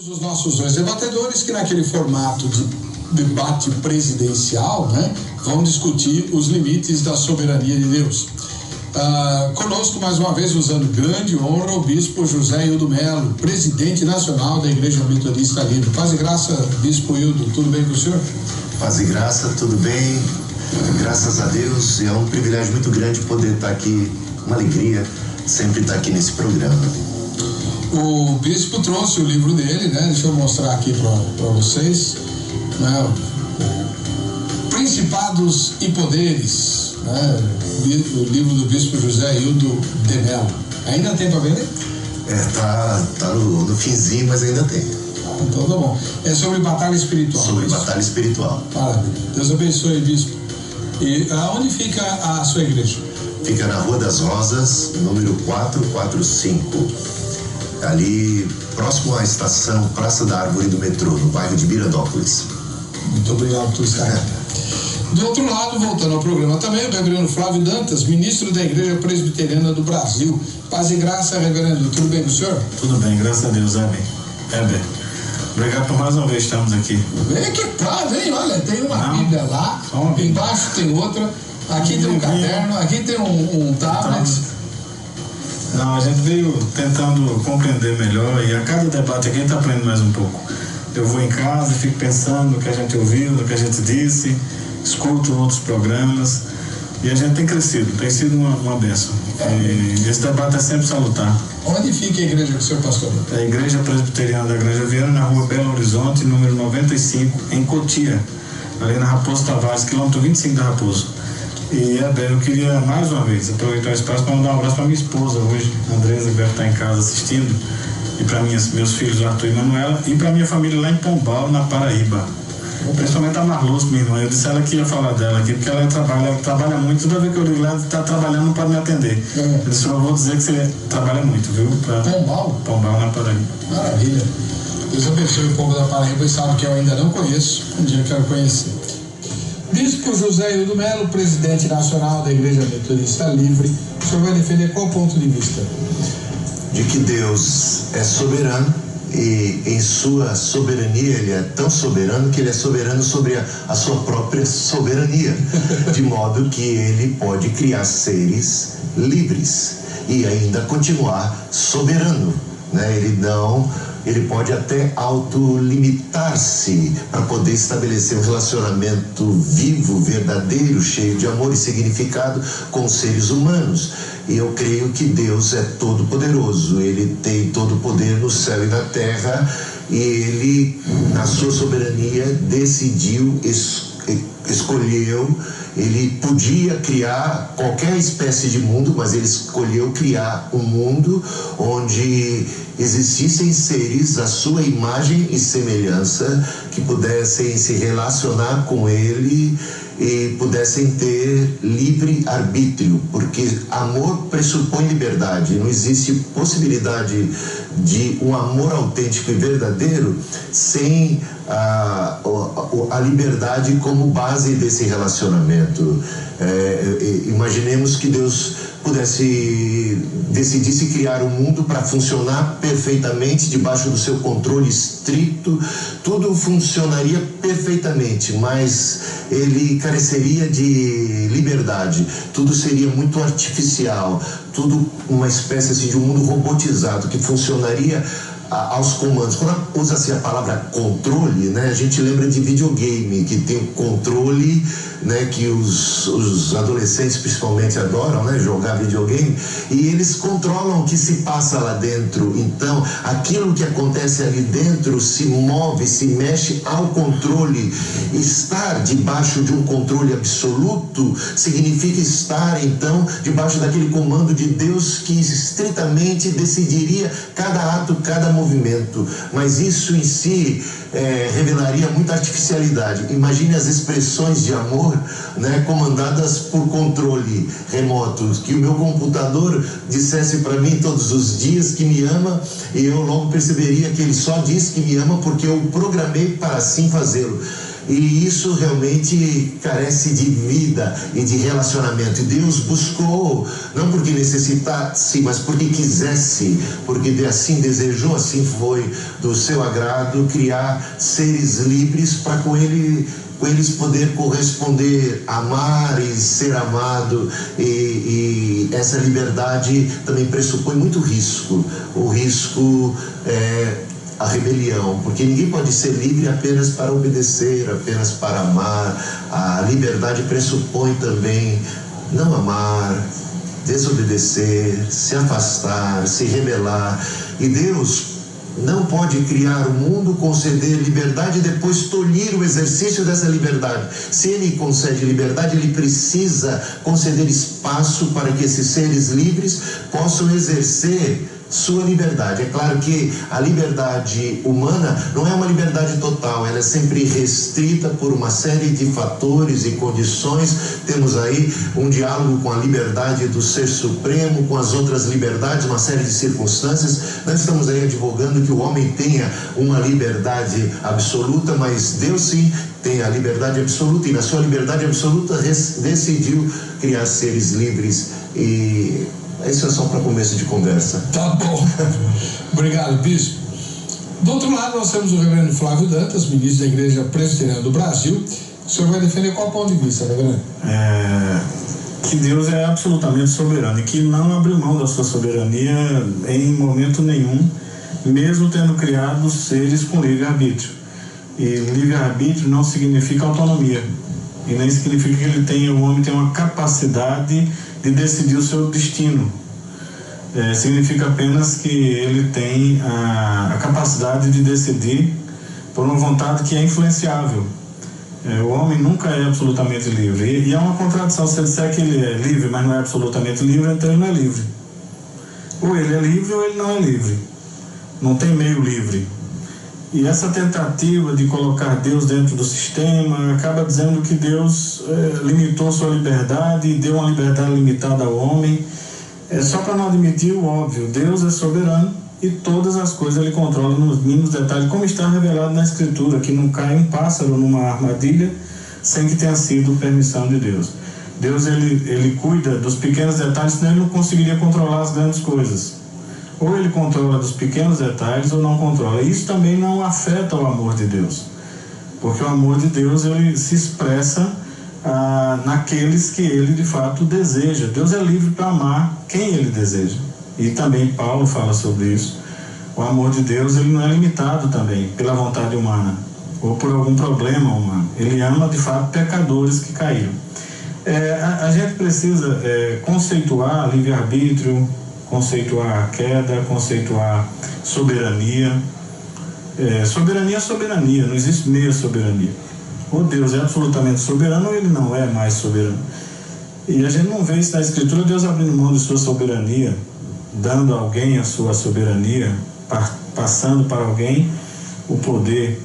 Os nossos dois debatedores, que naquele formato de debate presidencial, né, vão discutir os limites da soberania de Deus. Conosco, mais uma vez, usando grande honra, o bispo José Hildo Melo, presidente nacional da Igreja Metodista Livre. Paz e graça, bispo Hildo, tudo bem com o senhor? Paz e graça, tudo bem, graças a Deus, é um privilégio muito grande poder estar aqui, uma alegria sempre estar aqui nesse programa. O bispo trouxe o livro dele, né? Deixa eu mostrar aqui para vocês, né? Principados e Poderes, né? O livro do bispo José Hildo de Melo. Ainda tem para vender? Tá no finzinho, mas ainda tem. Então tá bom. É sobre batalha espiritual. Sobre batalha espiritual. Maravilha. Deus abençoe, bispo. E aonde fica a sua igreja? Fica na Rua das Rosas, número 445. Ali, próximo à estação Praça da Árvore do metrô, no bairro de Mirandópolis. Muito obrigado por estar aqui. Do outro lado, voltando ao programa também, o reverendo Flávio Dantas, ministro da Igreja Presbiteriana do Brasil. Paz e graça, reverendo. Tudo bem com o senhor? Tudo bem, graças a Deus, Heber. Obrigado por mais uma vez estarmos aqui. Bem equipado, hein? Olha, tem uma Bíblia lá, embaixo tem outra, aqui tem um caderno, aqui tem um tablet. Não, a gente veio tentando compreender melhor e a cada debate aqui a gente está aprendendo mais um pouco. Eu vou em casa e fico pensando no que a gente ouviu, no que a gente disse, escuto outros programas e a gente tem crescido, tem sido uma bênção. E esse debate é sempre salutar. Onde fica a igreja que o senhor pastor? É a Igreja Presbiteriana da Granja Viana, na Rua Belo Horizonte, número 95, em Cotia, ali na Raposo Tavares, quilômetro 25 da Raposo. E, eu queria mais uma vez aproveitar o espaço para mandar um abraço para minha esposa hoje, a Andresa, que deve estar em casa assistindo, e para meus filhos, Arthur e Manuela, e para minha família lá em Pombal, na Paraíba. Principalmente a Marluz, minha irmã. Eu disse a ela que ia falar dela aqui, porque ela trabalha muito. Toda vez que eu ligo lá, está trabalhando, não pode me atender. Eu disse, eu vou dizer que você trabalha muito, viu? Pombal? Pombal, na Paraíba. Maravilha. Deus abençoe o povo da Paraíba e sabe que eu ainda não conheço, um dia eu quero conhecer. Bispo José Hildo Melo, presidente nacional da Igreja Metodista Livre, o senhor vai defender qual ponto de vista? De que Deus é soberano e em sua soberania ele é tão soberano que ele é soberano sobre a sua própria soberania, de modo que ele pode criar seres livres e ainda continuar soberano, né? Ele pode até autolimitar-se para poder estabelecer um relacionamento vivo, verdadeiro, cheio de amor e significado com os seres humanos. E eu creio que Deus é todo poderoso, ele tem todo o poder no céu e na terra, e ele, na sua soberania, decidiu, escolheu. Ele podia criar qualquer espécie de mundo, mas ele escolheu criar um mundo onde existissem seres à sua imagem e semelhança que pudessem se relacionar com ele e pudessem ter livre arbítrio, porque amor pressupõe liberdade. Não existe possibilidade de um amor autêntico e verdadeiro sem a liberdade como base desse relacionamento. Imaginemos que Deus decidisse criar um mundo para funcionar perfeitamente debaixo do seu controle estrito, tudo funcionaria perfeitamente, mas ele careceria de liberdade, tudo seria muito artificial, tudo uma espécie assim, de um mundo robotizado que funcionaria aos comandos. Quando usa-se a palavra controle, né, a gente lembra de videogame, que tem controle, né, que os adolescentes principalmente adoram, né, jogar videogame, e eles controlam o que se passa lá dentro. Então, aquilo que acontece ali dentro se move, se mexe ao controle. Estar debaixo de um controle absoluto significa estar, então, debaixo daquele comando de Deus que estritamente decidiria cada ato, cada movimento. Mas isso em si revelaria muita artificialidade. Imagine as expressões de amor, né, comandadas por controle remoto, que o meu computador dissesse para mim todos os dias que me ama, e eu logo perceberia que ele só diz que me ama porque eu programei para assim fazê-lo. E isso realmente carece de vida e de relacionamento. E Deus buscou, não porque necessitasse, mas porque quisesse, porque assim desejou, assim foi do seu agrado, criar seres livres para com eles poder corresponder, amar e ser amado. E essa liberdade também pressupõe muito risco. O risco é a rebelião, porque ninguém pode ser livre apenas para obedecer, apenas para amar. A liberdade pressupõe também não amar, desobedecer, se afastar, se rebelar. E Deus não pode criar o mundo, conceder liberdade e depois tolir o exercício dessa liberdade. Se Ele concede liberdade, Ele precisa conceder espaço para que esses seres livres possam exercer sua liberdade. É claro que a liberdade humana não é uma liberdade total, ela é sempre restrita por uma série de fatores e condições. Temos aí um diálogo com a liberdade do Ser Supremo, com as outras liberdades, uma série de circunstâncias. Nós estamos aí advogando que o homem tenha uma liberdade absoluta, mas Deus sim tem a liberdade absoluta, e na sua liberdade absoluta decidiu criar seres livres. E isso é só para começo de conversa. Tá bom. Obrigado, bispo. Do outro lado, nós temos o reverendo Flávio Dantas, ministro da Igreja Presbiteriana do Brasil. O senhor vai defender qual ponto de vista, reverendo? Que Deus é absolutamente soberano e que não abriu mão da sua soberania em momento nenhum, mesmo tendo criado seres com livre-arbítrio. E livre-arbítrio não significa autonomia, e nem significa que o homem tem uma capacidade de decidir o seu destino. Significa apenas que ele tem a capacidade de decidir por uma vontade que é influenciável. O homem nunca é absolutamente livre, e é uma contradição. Se ele disser que ele é livre, mas não é absolutamente livre, então ele não é livre. Ou ele é livre ou ele não é livre, não tem meio livre. E essa tentativa de colocar Deus dentro do sistema acaba dizendo que Deus limitou sua liberdade e deu uma liberdade limitada ao homem. Só para não admitir o óbvio: Deus é soberano e todas as coisas Ele controla nos mínimos detalhes, como está revelado na Escritura, que não cai um pássaro numa armadilha sem que tenha sido permissão de Deus. Deus ele cuida dos pequenos detalhes, senão Ele não conseguiria controlar as grandes coisas. Ou Ele controla dos pequenos detalhes ou não controla. Isso também não afeta o amor de Deus, porque o amor de Deus ele se expressa naqueles que Ele de fato deseja. Deus é livre para amar quem Ele deseja, e também Paulo fala sobre isso. O amor de Deus ele não é limitado também pela vontade humana ou por algum problema humano. Ele ama de fato pecadores que caíram. A gente precisa conceituar livre-arbítrio, conceituar queda, conceituar soberania. Soberania é soberania, não existe meia soberania. Ou Deus é absolutamente soberano ou Ele não é mais soberano. E a gente não vê isso na Escritura, Deus abrindo mão de sua soberania, dando a alguém a sua soberania, passando para alguém o poder.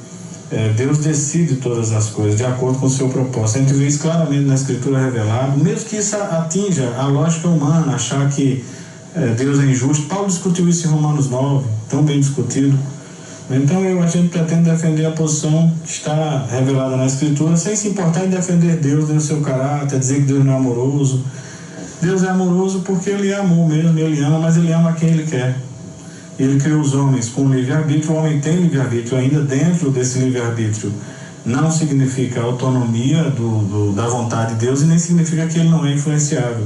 Deus decide todas as coisas de acordo com o seu propósito. A gente vê isso claramente na Escritura revelada, mesmo que isso atinja a lógica humana, achar que Deus é injusto. Paulo discutiu isso em Romanos 9, tão bem discutido. Então a gente pretende defender a posição que está revelada na Escritura, sem se importar em defender Deus no seu caráter, dizer que Deus não é amoroso. Deus é amoroso porque Ele é amor mesmo, Ele ama, mas Ele ama quem Ele quer. Ele criou os homens com livre-arbítrio. O homem tem livre-arbítrio ainda. Dentro desse livre-arbítrio não significa autonomia da vontade de Deus, e nem significa que ele não é influenciável.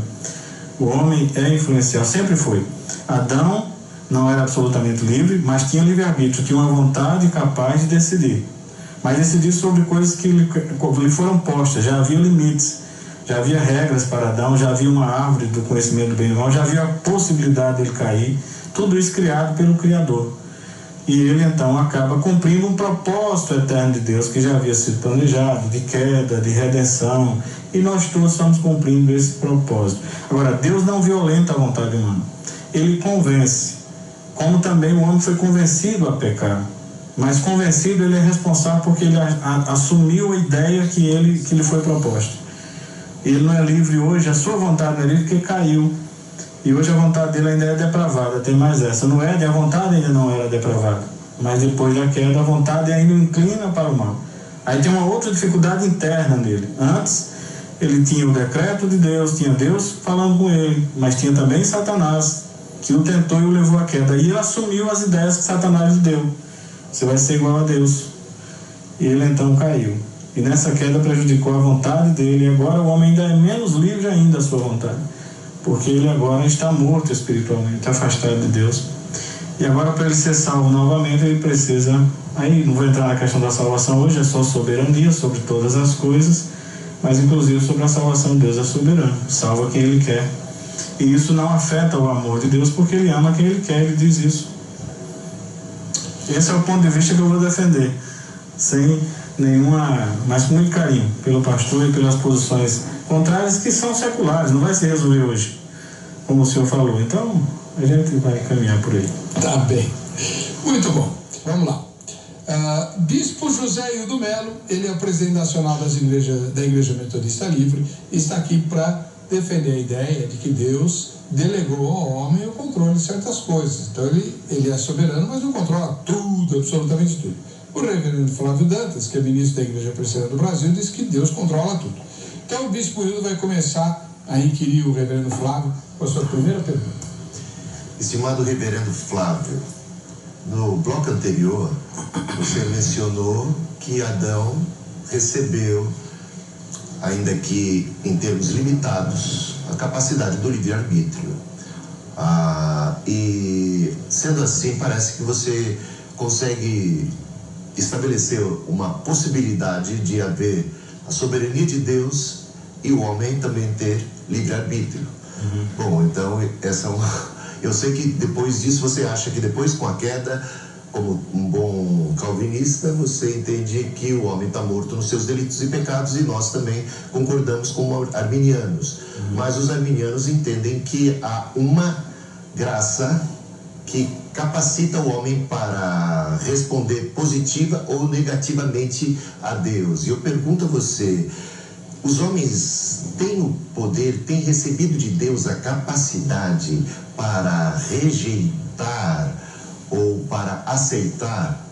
O homem é influenciável, sempre foi. Adão não era absolutamente livre, mas tinha livre-arbítrio, tinha uma vontade capaz de decidir. Mas decidir sobre coisas que lhe foram postas. Já havia limites, já havia regras para Adão, já havia uma árvore do conhecimento do bem e do mal, já havia a possibilidade dele cair. Tudo isso criado pelo Criador. E ele então acaba cumprindo um propósito eterno de Deus que já havia sido planejado, de queda, de redenção, e nós todos estamos cumprindo esse propósito. Agora, Deus não violenta a vontade humana, Ele convence, como também o homem foi convencido a pecar. Mas convencido, ele é responsável porque ele assumiu a ideia que lhe foi proposta. Ele não é livre hoje, a sua vontade não é livre porque caiu. E hoje a vontade dele ainda é depravada, tem mais essa. No Éden a vontade ainda não era depravada, mas depois da queda a vontade ainda inclina para o mal. Aí tem uma outra dificuldade interna nele. Antes, ele tinha o decreto de Deus, tinha Deus falando com ele, mas tinha também Satanás, que o tentou e o levou à queda. E ele assumiu as ideias que Satanás lhe deu. Você vai ser igual a Deus. E ele então caiu. E nessa queda prejudicou a vontade dele. E agora o homem ainda é menos livre ainda da sua vontade. Porque ele agora está morto espiritualmente, afastado de Deus. E agora, para ele ser salvo novamente, ele precisa... Aí não vou entrar na questão da salvação hoje, é só soberania sobre todas as coisas, mas inclusive sobre a salvação. Deus é soberano, salva quem ele quer. E isso não afeta o amor de Deus, porque ele ama quem ele quer, ele diz isso. Esse é o ponto de vista que eu vou defender, sem nenhuma, mas com muito carinho, pelo pastor e pelas posições contrárias, que são seculares, não vai se resolver hoje, como o senhor falou. Então, a gente vai caminhar por aí. Tá bem. Muito bom. Vamos lá. Bispo José Hildo Melo, ele é o presidente nacional da Igreja Metodista Livre, e está aqui para defender a ideia de que Deus delegou ao homem o controle de certas coisas. Então ele é soberano, mas não controla tudo, absolutamente tudo. O reverendo Flávio Dantas, que é ministro da Igreja Presbiteriana do Brasil, diz que Deus controla tudo. Então o bispo Hildo vai começar a inquirir o reverendo Flávio com a sua primeira pergunta. Estimado reverendo Flávio, no bloco anterior, você mencionou que Adão recebeu, ainda que em termos limitados, a capacidade do livre-arbítrio. E, sendo assim, parece que você consegue estabelecer uma possibilidade de haver a soberania de Deus e o homem também ter livre-arbítrio. Bom, então, essa é uma... Eu sei que depois disso você acha que depois, com a queda, como um bom calvinista, você entende que o homem está morto nos seus delitos e pecados, e nós também concordamos como arminianos. Mas os arminianos entendem que há uma graça que capacita o homem para responder positiva ou negativamente a Deus. E eu pergunto a você, os homens têm o poder, têm recebido de Deus a capacidade para rejeitar ou para aceitar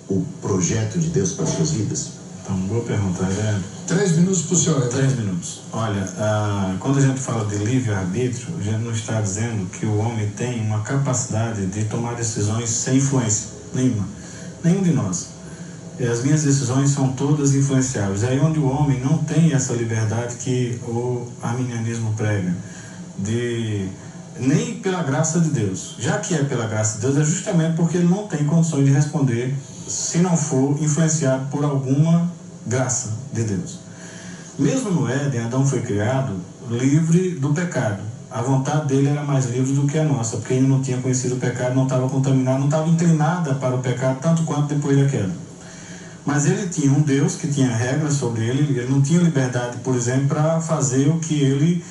o projeto de Deus para as suas vidas? Então, boa pergunta, Reverendo. 3 minutos para o senhor. 3 minutos. Olha, quando a gente fala de livre-arbítrio, a gente não está dizendo que o homem tem uma capacidade de tomar decisões sem influência nenhuma. Nenhum de nós. As minhas decisões são todas influenciáveis. É aí onde o homem não tem essa liberdade que o arminianismo prega, nem pela graça de Deus. Já que é pela graça de Deus, é justamente porque ele não tem condições de responder se não for influenciado por alguma graça de Deus. Mesmo no Éden, Adão foi criado livre do pecado. A vontade dele era mais livre do que a nossa, porque ele não tinha conhecido o pecado, não estava contaminado, não estava inclinada para o pecado, tanto quanto depois da queda. Mas ele tinha um Deus que tinha regras sobre ele não tinha liberdade, por exemplo, para fazer o que ele...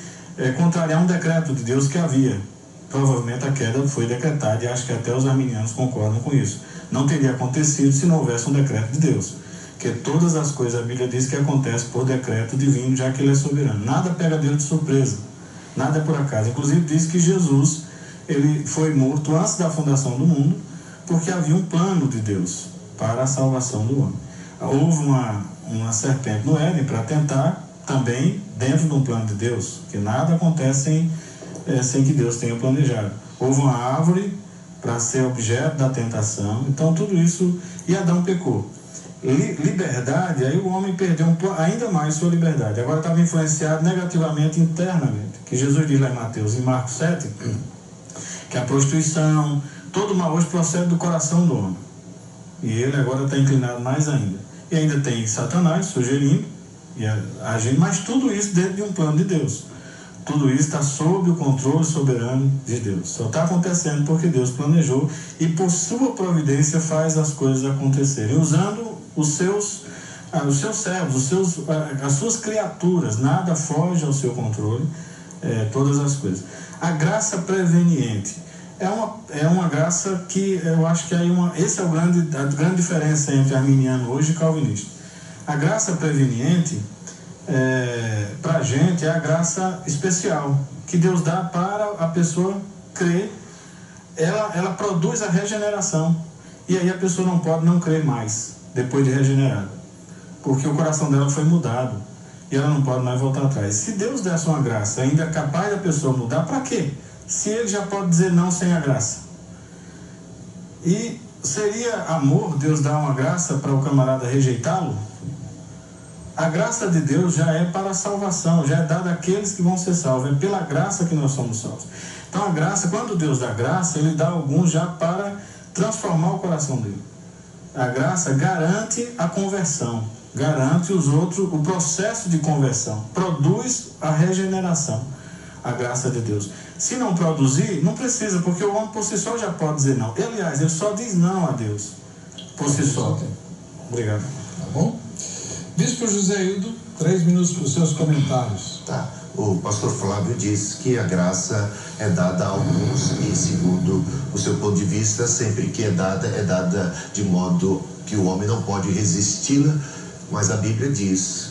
contrariar um decreto de Deus que havia. Provavelmente a queda foi decretada, e acho que até os arminianos concordam com isso. Não teria acontecido se não houvesse um decreto de Deus. Porque todas as coisas, a Bíblia diz que acontecem por decreto divino, já que ele é soberano. Nada pega Deus de surpresa. Nada é por acaso. Inclusive diz que Jesus, ele foi morto antes da fundação do mundo, porque havia um plano de Deus para a salvação do homem. Houve uma serpente no Éden para tentar também dentro de um plano de Deus, que nada acontece sem que Deus tenha planejado. Houve uma árvore para ser objeto da tentação, então tudo isso, e Adão pecou. Liberdade, aí o homem perdeu ainda mais sua liberdade, agora estava influenciado negativamente internamente, que Jesus diz lá em Mateus, em Marcos 7, que a prostituição, todo o mal hoje procede do coração do homem, e ele agora está inclinado mais ainda, e ainda tem Satanás sugerindo e agindo, mas tudo isso dentro de um plano de Deus. Tudo isso está sob o controle soberano de Deus. Só está acontecendo porque Deus planejou e por sua providência faz as coisas acontecerem, usando os seus servos, as suas criaturas. Nada foge ao seu controle, todas as coisas. A preveniente é uma graça que eu acho que essa é a grande diferença entre arminiano hoje e calvinista. A graça preveniente, para a gente, é a graça especial que Deus dá para a pessoa crer. Ela produz a regeneração, e aí a pessoa não pode não crer mais depois de regenerada. porque o coração dela foi mudado e ela não pode mais voltar atrás. Se Deus desse uma graça ainda é capaz da pessoa mudar, para quê? Se ele já pode dizer não sem a graça. E seria amor Deus dar uma graça para o camarada rejeitá-lo? A graça de Deus já é para a salvação, já é dada àqueles que vão ser salvos, é pela graça que nós somos salvos. Então a graça, quando Deus dá graça, ele dá alguns já para transformar o coração dele. A graça garante a conversão, garante os outros, o processo de conversão, produz a regeneração, a graça de Deus. Se não produzir, não precisa, porque o homem por si só já pode dizer não. Aliás, ele só diz não a Deus, por si só. Obrigado. Tá bom? Bispo José Hildo, 3 minutos para os seus comentários. Tá. O pastor Flávio diz que a graça é dada a alguns e, segundo o seu ponto de vista, sempre que é dada de modo que o homem não pode resisti-la, mas a Bíblia diz,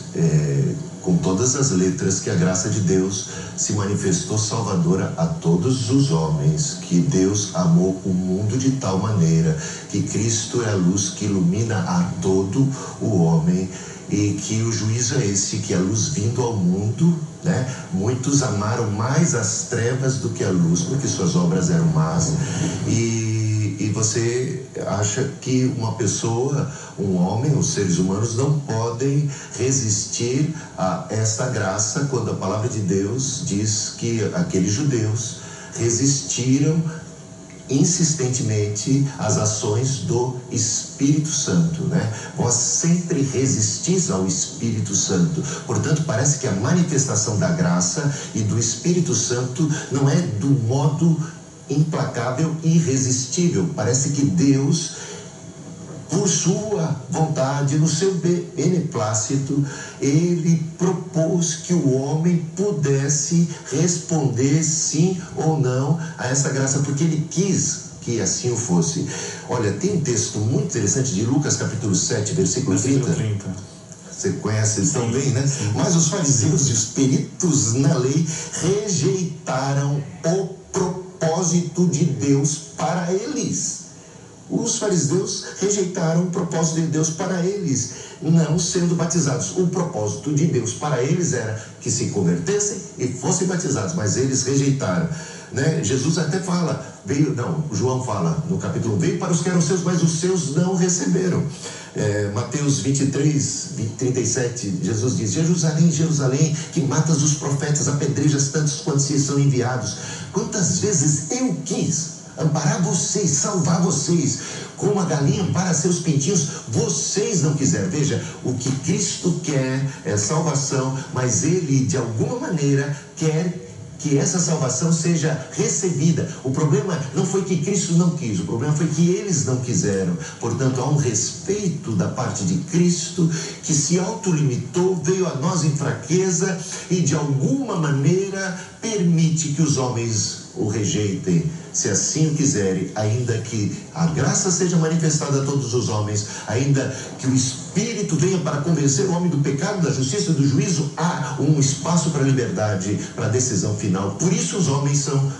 com todas as letras, que a graça de Deus se manifestou salvadora a todos os homens, que Deus amou o mundo de tal maneira que Cristo é a luz que ilumina a todo o homem, e que o juízo é esse, que a luz vindo ao mundo, né? Muitos amaram mais as trevas do que a luz, porque suas obras eram más. E você acha que uma pessoa, um homem, os seres humanos não podem resistir a esta graça, quando a palavra de Deus diz que aqueles judeus resistiram insistentemente às ações do Espírito Santo, né? Vós sempre resistis ao Espírito Santo. Portanto, parece que a manifestação da graça e do Espírito Santo não é do modo implacável e irresistível. Parece que Deus, por sua vontade, no seu beneplácito, ele propôs que o homem pudesse responder sim ou não a essa graça, porque ele quis que assim o fosse. Olha, tem um texto muito interessante de Lucas capítulo 7, versículo 30. Você conhece eles também, né? Sim. Mas os fariseus e os peritos na lei rejeitaram o propósito de Deus para eles. Os fariseus rejeitaram o propósito de Deus para eles, não sendo batizados. O propósito de Deus para eles era que se convertessem e fossem batizados, mas eles rejeitaram, né? Jesus até fala, João fala no capítulo 1, veio para os que eram seus, mas os seus não receberam. Mateus 23, 37, Jesus diz, Jerusalém, Jerusalém, que matas os profetas, apedrejas tantos quanto se são enviados. Quantas vezes eu quis amparar vocês, salvar vocês, como a galinha ampara seus pintinhos, vocês não quiseram. Veja, o que Cristo quer é salvação, mas ele de alguma maneira quer que essa salvação seja recebida. O problema não foi que Cristo não quis, o problema foi que eles não quiseram. Portanto, há um respeito da parte de Cristo, que se autolimitou, veio a nós em fraqueza e de alguma maneira permite que os homens o rejeitem, se assim o quiserem, ainda que a graça seja manifestada a todos os homens, ainda que o Espírito venha para convencer o homem do pecado, da justiça e do juízo, há um espaço para a liberdade, para a decisão final. Por isso os homens são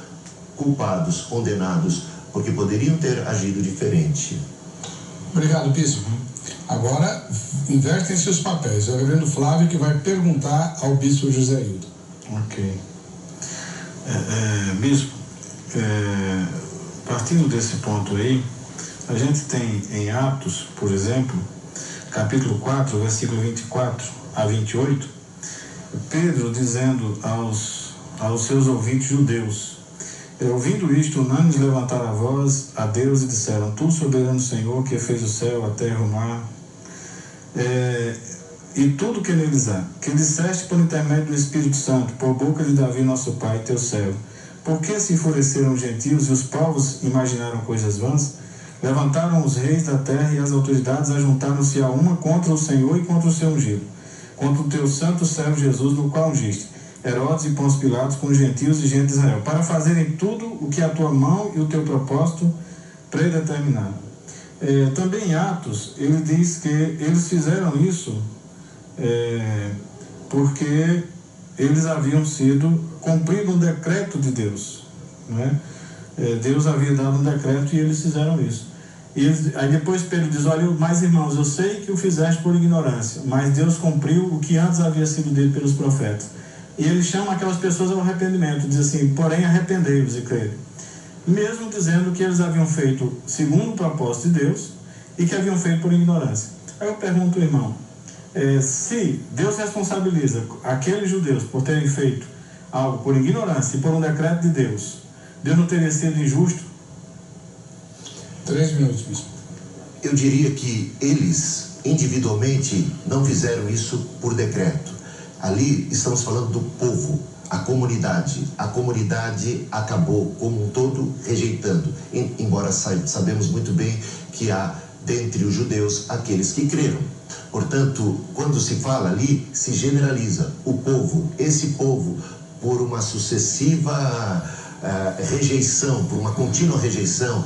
culpados, condenados, porque poderiam ter agido diferente. Obrigado, bispo. Agora, invertem-se os papéis. É o reverendo Flávio que vai perguntar ao bispo José Hildo. Ok. Bispo, partindo desse ponto aí, a gente tem em Atos, por exemplo, capítulo 4, versículo 24 a 28, Pedro dizendo aos seus ouvintes judeus, ouvindo isto, unânimes levantaram a voz a Deus e disseram, Tu, soberano Senhor, que fez o céu, a terra e o mar, e tudo que neles há, que disseste por intermédio do Espírito Santo, por boca de Davi nosso pai, teu servo. Por que se enfureceram os gentios e os povos imaginaram coisas vãs? Levantaram os reis da terra e as autoridades ajuntaram-se a uma contra o Senhor e contra o seu ungido, contra o teu santo servo Jesus, no qual ungiste Herodes e Pôncio Pilatos com os gentios e gente de Israel, para fazerem tudo o que a tua mão e o teu propósito predeterminaram. Também em Atos, ele diz que eles fizeram isso porque eles haviam sido cumprido um decreto de Deus, né? Deus havia dado um decreto e eles fizeram isso. Aí depois Pedro diz: olha, mas irmãos, eu sei que o fizeste por ignorância, mas Deus cumpriu o que antes havia sido dele pelos profetas. E ele chama aquelas pessoas ao arrependimento, diz assim: porém arrependei-vos e crede. Mesmo dizendo que eles haviam feito segundo o propósito de Deus e que haviam feito por ignorância. Aí eu pergunto, irmão, se Deus responsabiliza aqueles judeus por terem feito algo por ignorância e por um decreto de Deus, Deus não teria sido injusto? 3 minutos, bispo. Eu diria que eles, individualmente, não fizeram isso por decreto. Ali estamos falando do povo, a comunidade. A comunidade acabou como um todo rejeitando, embora sabemos muito bem que há dentre os judeus aqueles que creram. Portanto, quando se fala ali, se generaliza o povo, esse povo, por uma sucessiva rejeição, por uma contínua rejeição,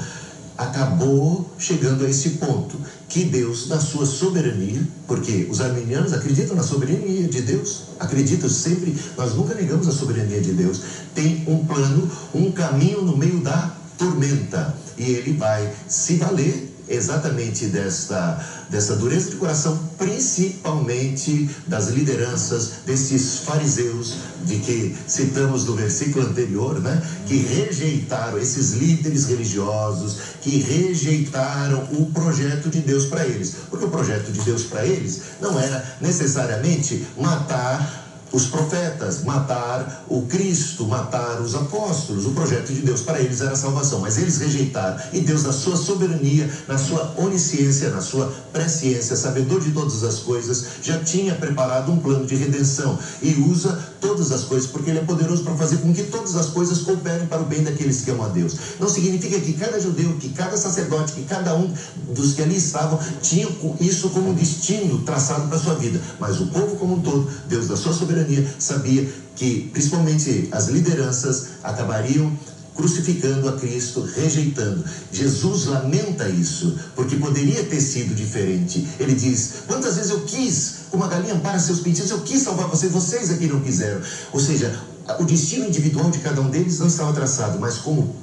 acabou chegando a esse ponto, que Deus, na sua soberania, porque os arminianos acreditam na soberania de Deus, acreditam sempre, nós nunca negamos a soberania de Deus, tem um plano, um caminho no meio da tormenta, e ele vai se valer exatamente dessa dureza de coração, principalmente das lideranças desses fariseus, de que citamos no versículo anterior, né? Que rejeitaram, esses líderes religiosos, que rejeitaram o projeto de Deus para eles, porque o projeto de Deus para eles não era necessariamente matar os profetas, matar o Cristo, matar os apóstolos. O projeto de Deus para eles era a salvação, mas eles rejeitaram. E Deus, na sua soberania, na sua onisciência, na sua presciência, sabedor de todas as coisas, já tinha preparado um plano de redenção e usa todas as coisas, porque Ele é poderoso para fazer com que todas as coisas cooperem para o bem daqueles que amam a Deus. Não significa que cada judeu, que cada sacerdote, que cada um dos que ali estavam tinha isso como um destino traçado para a sua vida, mas o povo como um todo, Deus, da sua soberania, sabia que principalmente as lideranças acabariam crucificando a Cristo, rejeitando. Jesus lamenta isso, porque poderia ter sido diferente. Ele diz: quantas vezes eu quis, como a galinha ampara seus pintinhos, eu quis salvar vocês aqui não quiseram. Ou seja, o destino individual de cada um deles não estava traçado, mas como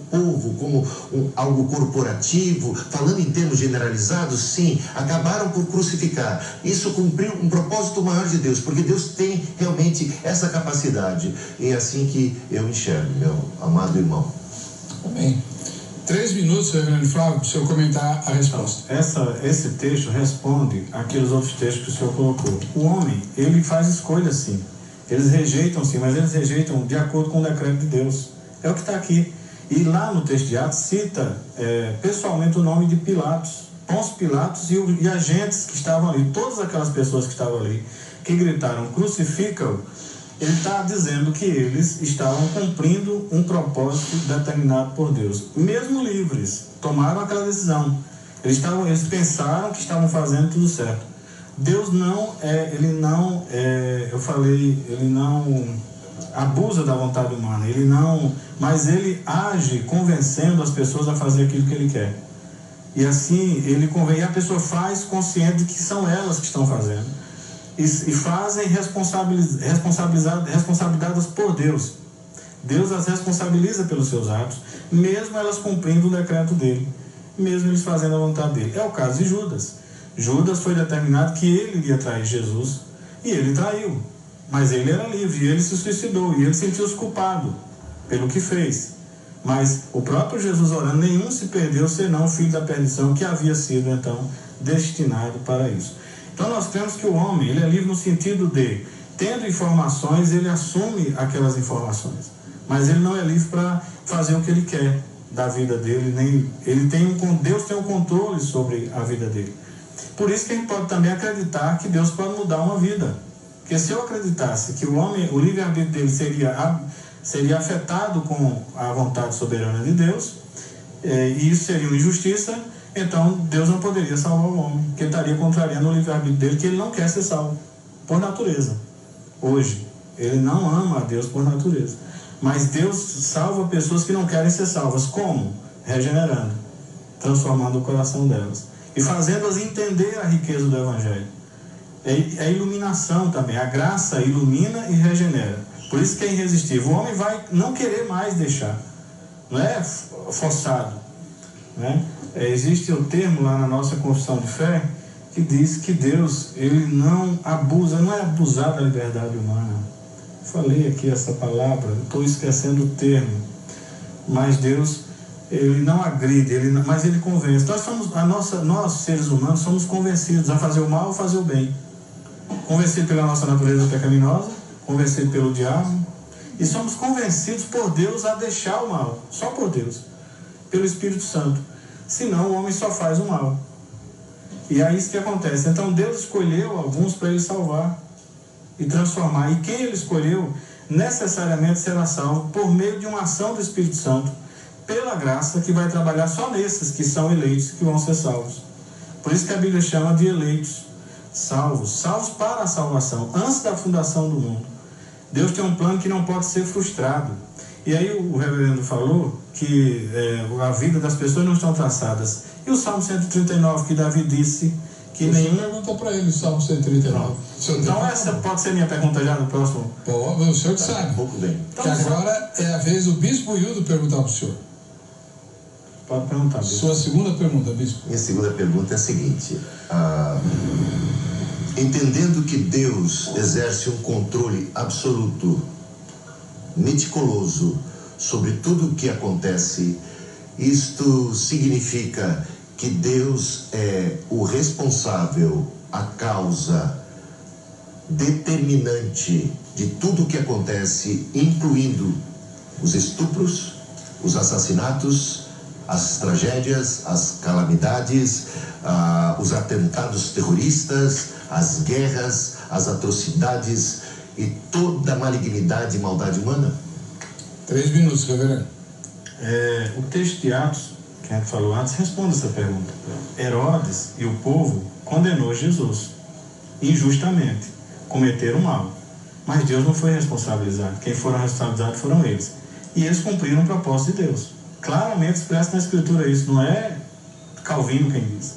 povo, como algo corporativo, falando em termos generalizados, sim, acabaram por crucificar. Isso cumpriu um propósito maior de Deus, porque Deus tem realmente essa capacidade. E é assim que eu enxergo, meu amado irmão. Amém. 3 minutos, reverendo Flávio, para o senhor comentar a resposta. Esse texto responde àqueles outros textos que o senhor colocou. O homem, ele faz escolha, sim. Eles rejeitam, sim, mas eles rejeitam de acordo com o decreto de Deus. É o que está aqui. E lá no texto de Atos cita pessoalmente o nome de Pilatos, Pôncio Pilatos e agentes que estavam ali, todas aquelas pessoas que estavam ali, que gritaram: crucifica-o. Ele está dizendo que eles estavam cumprindo um propósito determinado por Deus, mesmo livres, tomaram aquela decisão. Eles pensaram que estavam fazendo tudo certo. Deus ele não abusa da vontade humana, mas ele age convencendo as pessoas a fazer aquilo que ele quer. E assim, e a pessoa faz consciente de que são elas que estão fazendo. E fazem responsabilizadas por Deus. Deus as responsabiliza pelos seus atos, mesmo elas cumprindo o decreto dele, mesmo eles fazendo a vontade dele. É o caso de Judas. Judas foi determinado que ele iria trair Jesus, e ele traiu. Mas ele era livre, e ele se suicidou, e ele sentiu-se culpado pelo que fez. Mas o próprio Jesus orando, nenhum se perdeu, senão o filho da perdição, que havia sido, então, destinado para isso. Então nós temos que o homem, ele é livre no sentido de, tendo informações, ele assume aquelas informações. Mas ele não é livre para fazer o que ele quer da vida dele, Deus tem um controle sobre a vida dele. Por isso que a gente pode também acreditar que Deus pode mudar uma vida. Porque se eu acreditasse que o livre-arbítrio dele seria afetado com a vontade soberana de Deus, e isso seria uma injustiça, então Deus não poderia salvar o homem, porque estaria contrariando o livre-arbítrio dele, que ele não quer ser salvo, por natureza. Hoje, ele não ama a Deus por natureza. Mas Deus salva pessoas que não querem ser salvas. Como? Regenerando, transformando o coração delas e fazendo-as entender a riqueza do Evangelho. É iluminação também. A graça ilumina e regenera. Por isso que é irresistível. O homem vai não querer mais deixar. Não é forçado, né? Existe o termo lá na nossa confissão de fé que diz que Deus, ele não abusa, não é abusar da liberdade humana. Falei aqui essa palavra, estou esquecendo o termo, mas Deus, ele não agride, mas ele convence. Nós seres humanos somos convencidos a fazer o mal ou fazer o bem, convencidos pela nossa natureza pecaminosa, convencidos pelo diabo, e somos convencidos por Deus a deixar o mal, só por Deus, pelo Espírito Santo. Senão o homem só faz o mal. E é isso que acontece. Então Deus escolheu alguns para ele salvar e transformar. E quem ele escolheu necessariamente será salvo por meio de uma ação do Espírito Santo, pela graça, que vai trabalhar só nesses que são eleitos, que vão ser salvos. Por isso que a Bíblia chama de eleitos, salvos para a salvação, antes da fundação do mundo. Deus tem um plano que não pode ser frustrado. E aí o reverendo falou que a vida das pessoas não estão traçadas. E o Salmo 139, que Davi disse que nenhum... Pergunta para ele o Salmo 139. Então essa pode ser minha pergunta já no próximo? O senhor que sabe. Pouco bem. Então, que agora é a vez do Bispo Hildo perguntar para o senhor. Pode perguntar, Bispo. Sua segunda pergunta, Bispo. Minha segunda pergunta é a seguinte. Entendendo que Deus exerce um controle absoluto, meticuloso, sobre tudo o que acontece, isto significa que Deus é o responsável, a causa determinante de tudo o que acontece, incluindo os estupros, os assassinatos, as tragédias, as calamidades, os atentados terroristas, as guerras, as atrocidades e toda a malignidade e maldade humana? 3 minutos, reverendo. O texto de Atos, que a gente falou antes, responde essa pergunta. Herodes e o povo condenou Jesus injustamente, cometeram mal, mas Deus não foi responsabilizado. Quem foram responsabilizados foram eles, e eles cumpriram o propósito de Deus. Claramente expresso na Escritura isso, não é Calvino quem diz,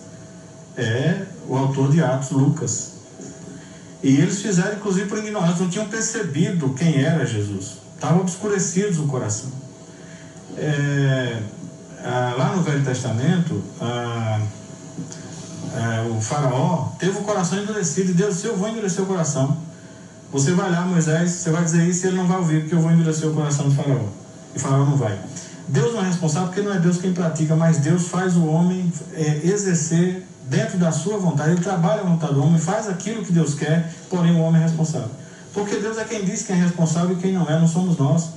é o autor de Atos, Lucas. E eles fizeram inclusive por ignorância, não tinham percebido quem era Jesus, estavam obscurecidos o coração. Lá no Velho Testamento, o faraó teve o coração endurecido, e Deus disse: eu vou endurecer o coração. Você vai lá, Moisés, você vai dizer isso e ele não vai ouvir, porque eu vou endurecer o coração do faraó. E o faraó não vai. Deus não é responsável, porque não é Deus quem pratica, mas Deus faz o homem exercer dentro da sua vontade. Ele trabalha a vontade do homem, faz aquilo que Deus quer, porém o homem é responsável. Porque Deus é quem diz quem é responsável e quem não é somos nós.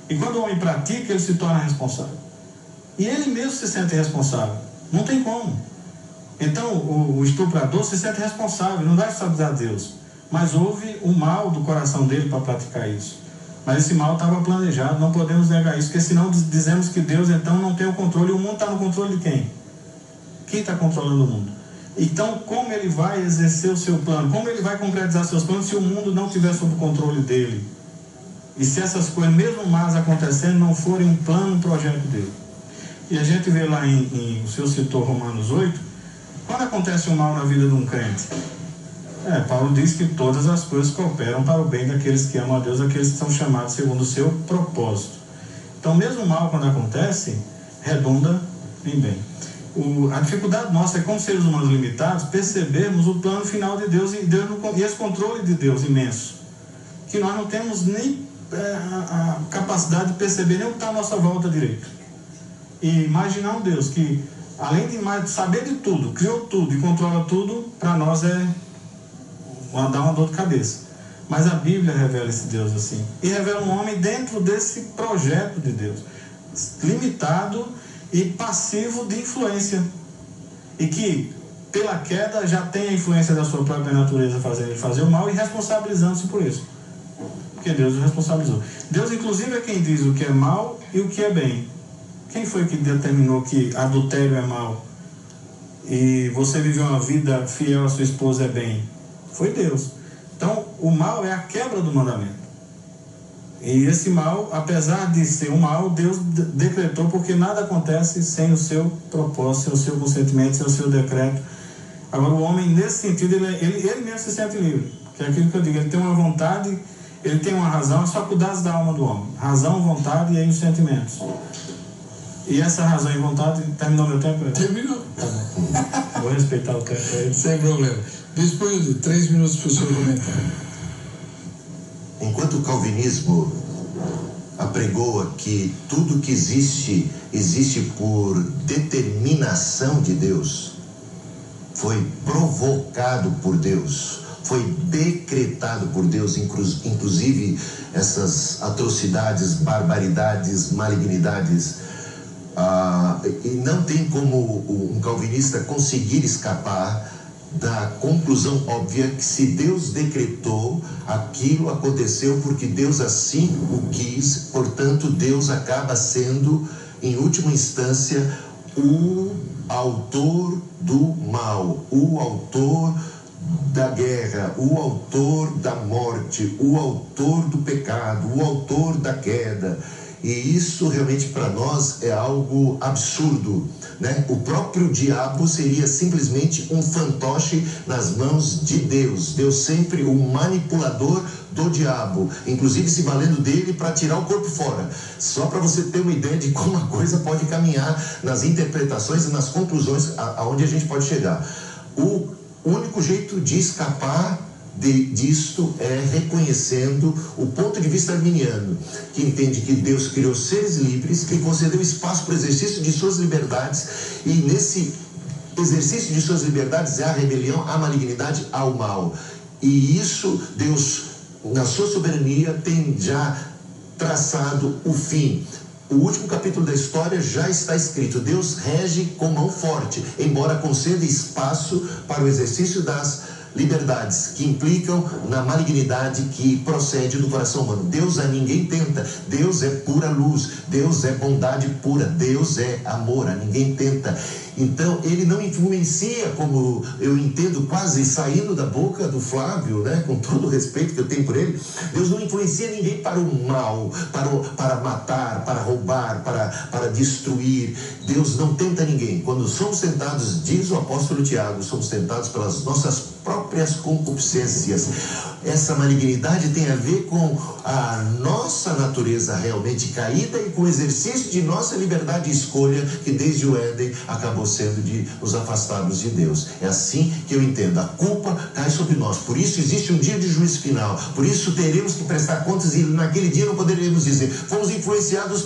E quando o homem pratica, ele se torna responsável. E ele mesmo se sente responsável. Não tem como. Então o estuprador se sente responsável, não vai responsabilizar Deus. Mas houve o mal do coração dele para praticar isso. Mas esse mal estava planejado, não podemos negar isso, porque senão dizemos que Deus então não tem o controle. E o mundo está no controle de quem? Quem está controlando o mundo? Então, como ele vai exercer o seu plano? Como ele vai concretizar seus planos se o mundo não estiver sob o controle dele? E se essas coisas, mesmo más acontecendo, não forem um plano, um projeto dele? E a gente vê lá o senhor citou Romanos 8, quando acontece um mal na vida de um crente, Paulo diz que todas as coisas cooperam para o bem daqueles que amam a Deus, aqueles que são chamados segundo o seu propósito. Então, mesmo o mal, quando acontece, redunda em bem. A dificuldade nossa é, como seres humanos limitados, percebermos o plano final de Deus e esse controle de Deus imenso, que nós não temos nem a capacidade de perceber nem o que está à nossa volta direito. E imaginar um Deus que, além de saber de tudo, criou tudo e controla tudo, para nós dar uma dor de cabeça. Mas a Bíblia revela esse Deus assim, e revela um homem dentro desse projeto de Deus, limitado e passivo de influência, e que pela queda já tem a influência da sua própria natureza fazendo ele fazer o mal e responsabilizando-se por isso, porque Deus o responsabilizou. Deus inclusive é quem diz o que é mal e o que é bem. Quem foi que determinou que adultério é mal e você viver uma vida fiel à sua esposa é bem? Foi Deus. Então o mal é a quebra do mandamento. E esse mal, apesar de ser um mal, Deus decretou, porque nada acontece sem o seu propósito, sem o seu consentimento, sem o seu decreto. Agora o homem, nesse sentido, ele mesmo se sente livre, que é aquilo que eu digo, ele tem uma vontade, ele tem uma razão, as faculdades da alma do homem, razão, vontade e aí os sentimentos. E essa razão e vontade, terminou meu tempo? Terminou. Tá bom. Vou respeitar o tempo aí. Sem problema. Bispo Hilde, 3 minutos para o seu comentário. Enquanto o calvinismo apregoa que tudo que existe, existe por determinação de Deus, foi provocado por Deus, foi decretado por Deus, inclusive essas atrocidades, barbaridades, malignidades, e não tem como um calvinista conseguir escapar da conclusão óbvia que se Deus decretou, aquilo aconteceu porque Deus assim o quis, portanto Deus acaba sendo, em última instância, o autor do mal, o autor da guerra, o autor da morte, o autor do pecado, o autor da queda. E isso realmente para nós é algo absurdo, né? O próprio diabo seria simplesmente um fantoche nas mãos de Deus. Deus sempre o manipulador do diabo, inclusive se valendo dele para tirar o corpo fora. Só para você ter uma ideia de como a coisa pode caminhar nas interpretações e nas conclusões aonde a gente pode chegar. O único jeito de escapar disto é reconhecendo o ponto de vista arminiano, que entende que Deus criou seres livres, que concedeu espaço para o exercício de suas liberdades, e nesse exercício de suas liberdades há a rebelião, há a malignidade, há o mal. E isso Deus, na sua soberania, tem já traçado o fim. O último capítulo da história já está escrito. Deus rege com mão forte, embora conceda espaço para o exercício das liberdades que implicam na malignidade que procede do coração humano. Deus a ninguém tenta. Deus é pura luz. Deus é bondade pura. Deus é amor, a ninguém tenta. Então ele não influencia, como eu entendo quase saindo da boca do Flávio, né, com todo o respeito que eu tenho por ele, Deus não influencia ninguém para o mal, para matar, para roubar, para destruir. Deus não tenta ninguém. Quando somos tentados, diz o apóstolo Tiago, somos tentados pelas nossas próprias concupiscências. Essa malignidade tem a ver com a nossa natureza realmente caída e com o exercício de nossa liberdade e escolha, que desde o Éden acabou sendo de nos afastarmos de Deus. É assim que eu entendo. A culpa cai sobre nós. Por isso existe um dia de juízo final. Por isso teremos que prestar contas, e naquele dia não poderemos dizer: fomos influenciados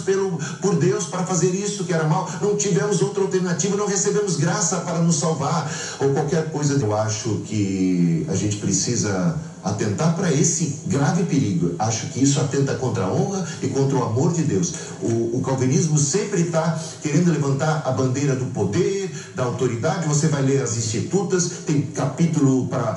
por Deus para fazer isso que era mal, não tivemos outra alternativa, não recebemos graça para nos salvar, ou qualquer coisa. Eu acho que a gente precisa atentar para esse grave perigo. Acho que isso atenta contra a honra e contra o amor de Deus. O calvinismo sempre está querendo levantar a bandeira do poder, da autoridade. Você vai ler as Institutas, tem capítulo para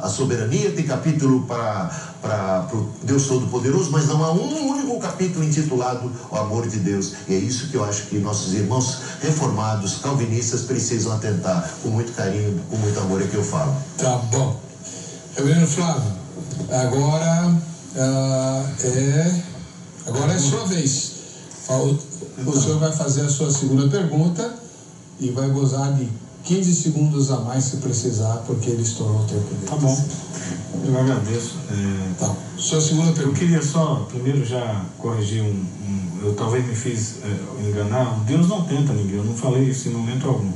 a soberania, tem capítulo para o Deus Todo-Poderoso, mas não há um único capítulo intitulado O Amor de Deus. E é isso que eu acho que nossos irmãos reformados, calvinistas, precisam atentar com muito carinho, com muito amor, é que eu falo. Tá bom. Reverendo Flávio, agora é sua vez. O senhor vai fazer a sua segunda pergunta e vai gozar de 15 segundos a mais se precisar, porque ele estourou o tempo dele. Tá bom. Eu agradeço. Tá. Sua segunda pergunta. Eu queria só, primeiro, já corrigir eu talvez me fiz enganar. Deus não tenta ninguém, eu não falei isso em momento algum.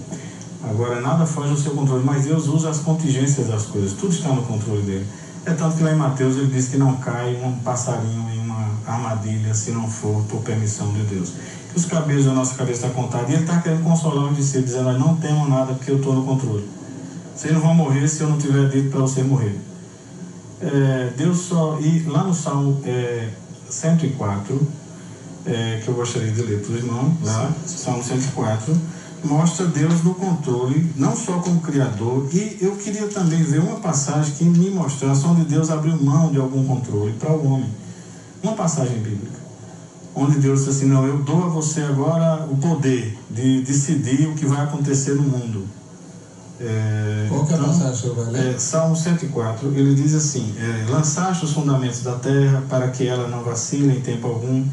Agora, nada foge ao seu controle, mas Deus usa as contingências das coisas, tudo está no controle dele. É tanto que lá em Mateus ele diz que não cai um passarinho em uma armadilha se não for por permissão de Deus. Que os cabelos da nossa cabeça estão contados, e ele está querendo consolar os discípulos, dizendo: não temam nada porque eu estou no controle. Vocês não vão morrer se eu não tiver dito para você morrer. Deus só... E lá no Salmo 104, que eu gostaria de ler para os irmãos, lá, Salmo 104, mostra Deus no controle, não só como Criador. E eu queria também ver uma passagem que me mostrasse onde Deus abriu mão de algum controle para o homem. Uma passagem bíblica, onde Deus disse assim: não, eu dou a você agora o poder de decidir o que vai acontecer no mundo. Qual que é a passagem que o senhor vai ler? Salmo 104, ele diz assim: lançaste os fundamentos da terra para que ela não vacile em tempo algum.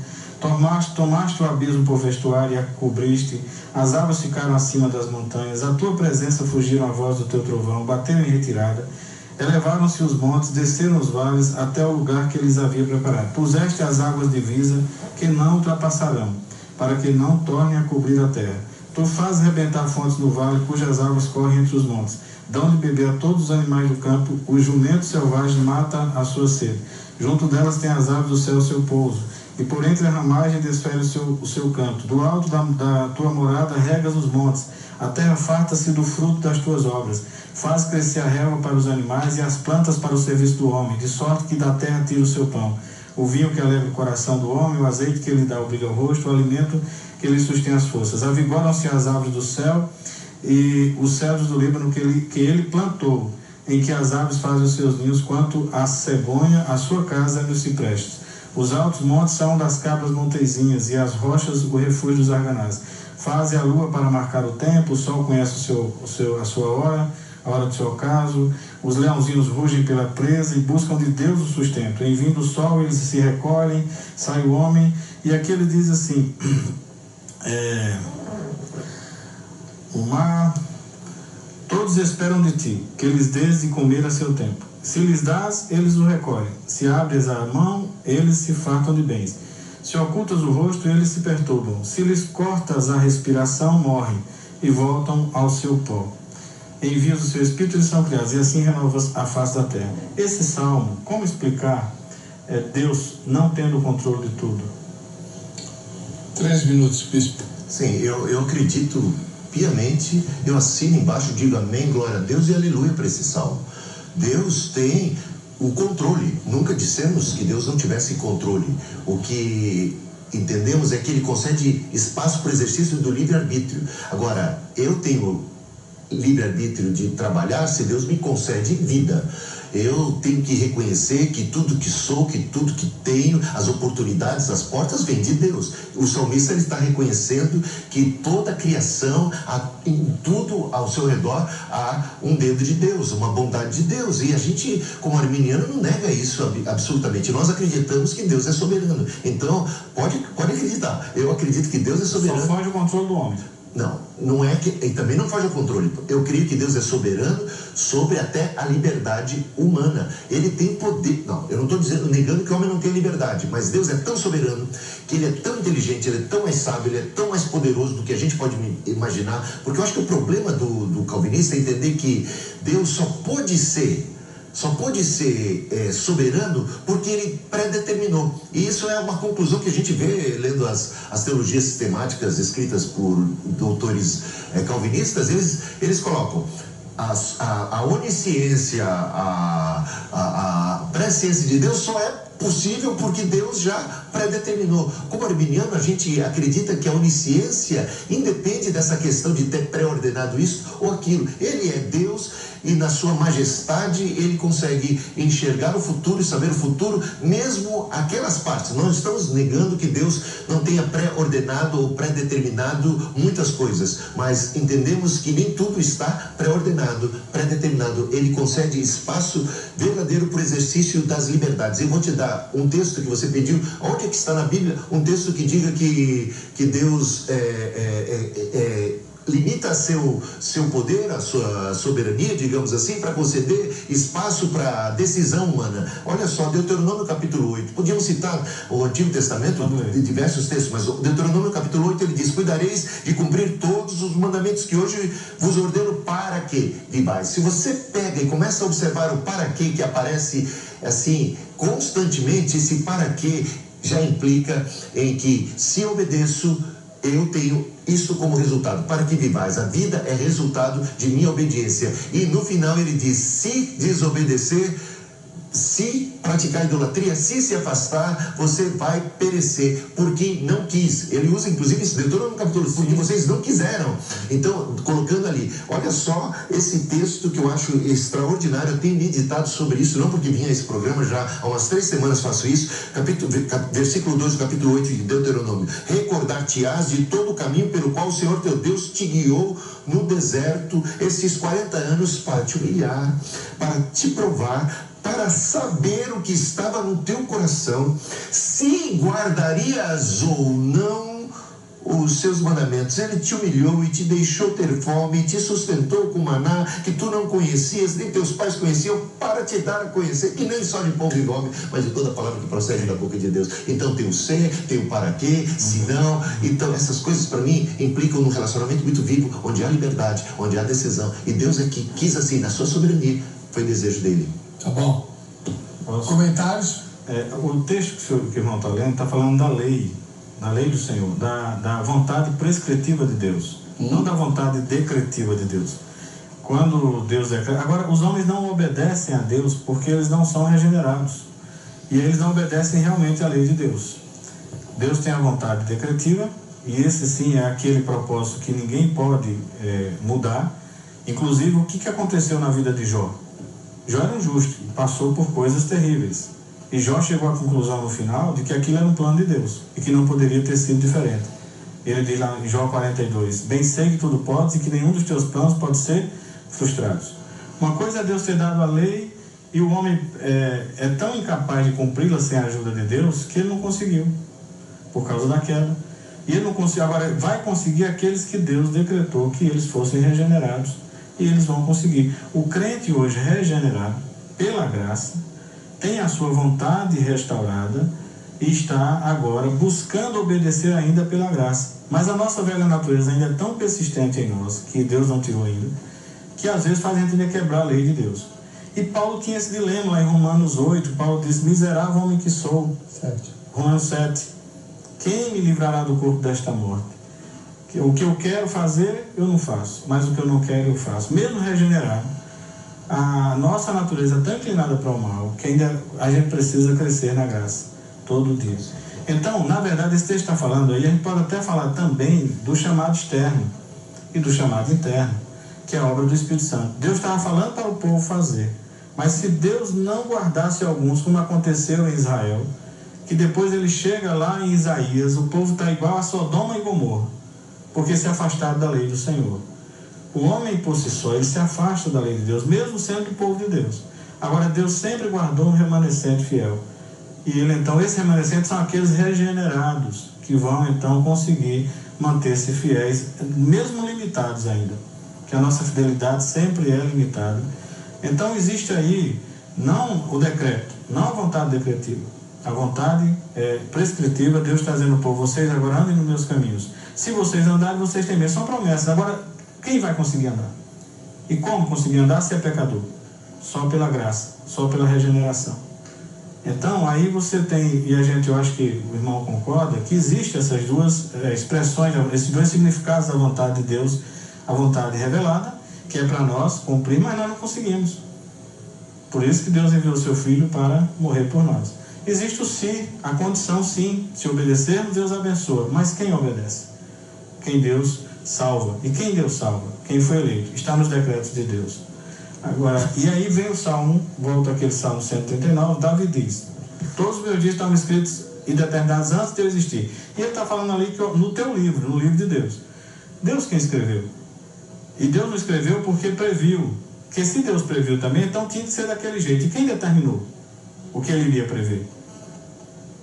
Tomaste o abismo por vestuário e a cobriste, as águas ficaram acima das montanhas, a tua presença fugiram a voz do teu trovão, bateram em retirada, elevaram-se os montes, desceram os vales até o lugar que eles havia preparado. Puseste as águas divisa que não ultrapassarão, para que não tornem a cobrir a terra. Tu fazes rebentar fontes no vale, cujas águas correm entre os montes. Dão de beber a todos os animais do campo, os jumentos selvagens matam a sua sede. Junto delas tem as aves do céu o seu pouso, e por entre a ramagem desfere o seu canto. Do alto da tua morada regas os montes, a terra farta-se do fruto das tuas obras. Faz crescer a relva para os animais e as plantas para o serviço do homem, de sorte que da terra tira o seu pão. O vinho que alegra o coração do homem, o azeite que ele dá o brilho ao rosto, o alimento que lhe sustém as forças. Avigoram-se as árvores do céu e os cedros do Líbano que ele plantou, em que as aves fazem os seus ninhos, quanto a cegonha, a sua casa nos ciprestes. Os altos montes são das cabras montezinhas e as rochas o refúgio dos arganazes. Faze a lua para marcar o tempo, o sol conhece a sua hora, a hora do seu ocaso. Os leãozinhos rugem pela presa e buscam de Deus o sustento. Em vindo o sol, eles se recolhem, sai o homem. E aqui ele diz assim, o mar, todos esperam de ti, que lhes dês de comer a seu tempo. Se lhes dás, eles o recolhem. Se abres a mão, eles se fartam de bens. Se ocultas o rosto, eles se perturbam. Se lhes cortas a respiração, morrem e voltam ao seu pó. Envias o seu espírito, eles são criados, e assim renovas a face da terra. Esse salmo, como explicar Deus não tendo o controle de tudo? 3 minutos, bispo. Sim, eu acredito piamente, eu assino embaixo, digo amém, glória a Deus e aleluia para esse salmo. Deus tem o controle. Nunca dissemos que Deus não tivesse controle. O que entendemos é que Ele concede espaço para o exercício do livre-arbítrio. Agora, eu tenho livre-arbítrio de trabalhar se Deus me concede vida. Eu tenho que reconhecer que tudo que sou, que tudo que tenho, as oportunidades, as portas vêm de Deus. O salmista ele está reconhecendo que toda a criação, em tudo ao seu redor, há um dedo de Deus, uma bondade de Deus. E a gente, como arminiano, não nega isso absolutamente. Nós acreditamos que Deus é soberano. Então, pode acreditar. Eu acredito que Deus é soberano. Só foge o controle do homem. Não é que... E também não foge ao controle. Eu creio que Deus é soberano sobre até a liberdade humana. Ele tem poder... Não, eu não estou negando que o homem não tem liberdade, mas Deus é tão soberano, que Ele é tão inteligente, Ele é tão mais sábio, Ele é tão mais poderoso do que a gente pode imaginar. Porque eu acho que o problema do calvinista é entender que Deus só pode ser soberano porque Ele predeterminou. E isso é uma conclusão que a gente vê lendo as teologias sistemáticas escritas por doutores calvinistas. Eles colocam a onisciência, a presciência de Deus só é possível porque Deus já predeterminou. Como arminiano, a gente acredita que a onisciência independe dessa questão de ter pré-ordenado isso ou aquilo. Ele é Deus e na sua majestade Ele consegue enxergar o futuro e saber o futuro, mesmo aquelas partes. Não estamos negando que Deus não tenha pré-ordenado ou pré-determinado muitas coisas, mas entendemos que nem tudo está pré-ordenado, pré-determinado. Ele concede espaço verdadeiro para o exercício das liberdades. Eu vou te dar um texto que você pediu. Onde é que está na Bíblia um texto que diga que Deus limita seu poder, a sua soberania, digamos assim, para conceder espaço para decisão humana? Olha só, Deuteronômio capítulo 8. Podíamos citar o Antigo Testamento de diversos textos, mas Deuteronômio capítulo 8 ele diz: cuidareis de cumprir todos os mandamentos que hoje vos ordeno para que vivais. Se você pega e começa a observar o para que aparece assim constantemente, esse para que já implica em que, se obedeço, eu tenho isso como resultado, para que vivais. A vida é resultado de minha obediência. E no final ele diz: se desobedecer, se praticar idolatria, se afastar, você vai perecer, porque não quis. Ele usa inclusive isso, Deuteronômio capítulo 5, porque vocês não quiseram. Então, colocando ali, olha só esse texto que eu acho extraordinário. Eu tenho meditado sobre isso, não porque vinha esse programa, já há umas 3 semanas faço isso. Versículo 2 do capítulo 8 de Deuteronômio: recordar-te-ás de todo o caminho pelo qual o Senhor teu Deus te guiou no deserto esses 40 anos, para te humilhar, para te provar, para saber o que estava no teu coração, se guardarias ou não os seus mandamentos. Ele te humilhou e te deixou ter fome, e te sustentou com maná que tu não conhecias, nem teus pais conheciam, para te dar a conhecer que nem só de pão vive homem, mas de toda palavra que procede da boca de Deus. Então tem o ser, tem o para quê, se não. Então essas coisas para mim implicam num relacionamento muito vivo, onde há liberdade, onde há decisão. E Deus é que quis assim, na sua soberania, foi desejo dele. Tá bom. Comentários? O texto que o irmão está lendo está falando da lei do Senhor, da vontade prescritiva de Deus, não da vontade decretiva de Deus. Quando Deus decreta... Agora, os homens não obedecem a Deus porque eles não são regenerados. E eles não obedecem realmente à lei de Deus. Deus tem a vontade decretiva, e esse sim é aquele propósito que ninguém pode mudar. Inclusive, o que aconteceu na vida de Jó? Jó era um justo, passou por coisas terríveis. E Jó chegou à conclusão no final de que aquilo era um plano de Deus e que não poderia ter sido diferente. Ele diz lá em Jó 42, bem sei que tudo podes e que nenhum dos teus planos pode ser frustrado. Uma coisa é Deus ter dado a lei e o homem é tão incapaz de cumpri-la sem a ajuda de Deus que ele não conseguiu, por causa da queda. E ele não conseguiu. Agora vai conseguir aqueles que Deus decretou que eles fossem regenerados, e eles vão conseguir. O crente hoje regenerado pela graça tem a sua vontade restaurada e está agora buscando obedecer ainda pela graça. Mas a nossa velha natureza ainda é tão persistente em nós, que Deus não tirou ainda, que às vezes faz a gente ainda quebrar a lei de Deus. E Paulo tinha esse dilema lá em Romanos 8, Paulo disse, miserável homem que sou. Romanos 7, quem me livrará do corpo desta morte? O que eu quero fazer, eu não faço, mas o que eu não quero, eu faço. Mesmo regenerado, a nossa natureza é tão inclinada para o mal que ainda a gente precisa crescer na graça todo dia. Então, na verdade, esse texto está falando aí, a gente pode até falar também do chamado externo e do chamado interno, que é a obra do Espírito Santo. Deus estava falando para o povo fazer, mas se Deus não guardasse alguns, como aconteceu em Israel, que depois ele chega lá em Isaías, o povo está igual a Sodoma e Gomorra, porque se afastaram da lei do Senhor. O homem por si só, ele se afasta da lei de Deus, mesmo sendo o povo de Deus. Agora, Deus sempre guardou um remanescente fiel. E ele, então, esses remanescentes são aqueles regenerados, que vão, então, conseguir manter-se fiéis, mesmo limitados ainda, que a nossa fidelidade sempre é limitada. Então, existe aí, não o decreto, não a vontade decretiva, a vontade prescritiva. Deus está dizendo, pô, vocês agora andem nos meus caminhos. Se vocês andarem, vocês têm mesmo. São promessas. Agora, quem vai conseguir andar? E como conseguir andar se é pecador? Só pela graça, só pela regeneração. Então, aí você tem, e eu acho que o irmão concorda, que existem essas duas expressões, esses dois significados da vontade de Deus, a vontade revelada, que é para nós cumprir, mas nós não conseguimos. Por isso que Deus enviou o seu Filho para morrer por nós. Existe o sim, a condição sim, se obedecermos, Deus abençoa. Mas quem obedece? Quem Deus salva. E quem Deus salva? Quem foi eleito? Está nos decretos de Deus. Agora, e aí vem o Salmo, volta aquele Salmo 139, Davi diz, todos os meus dias estavam escritos e determinados antes de eu existir. E ele está falando ali que no teu livro, no livro de Deus. Deus quem escreveu. E Deus não escreveu porque previu. Porque se Deus previu também, então tinha que ser daquele jeito. E quem determinou o que ele iria prever?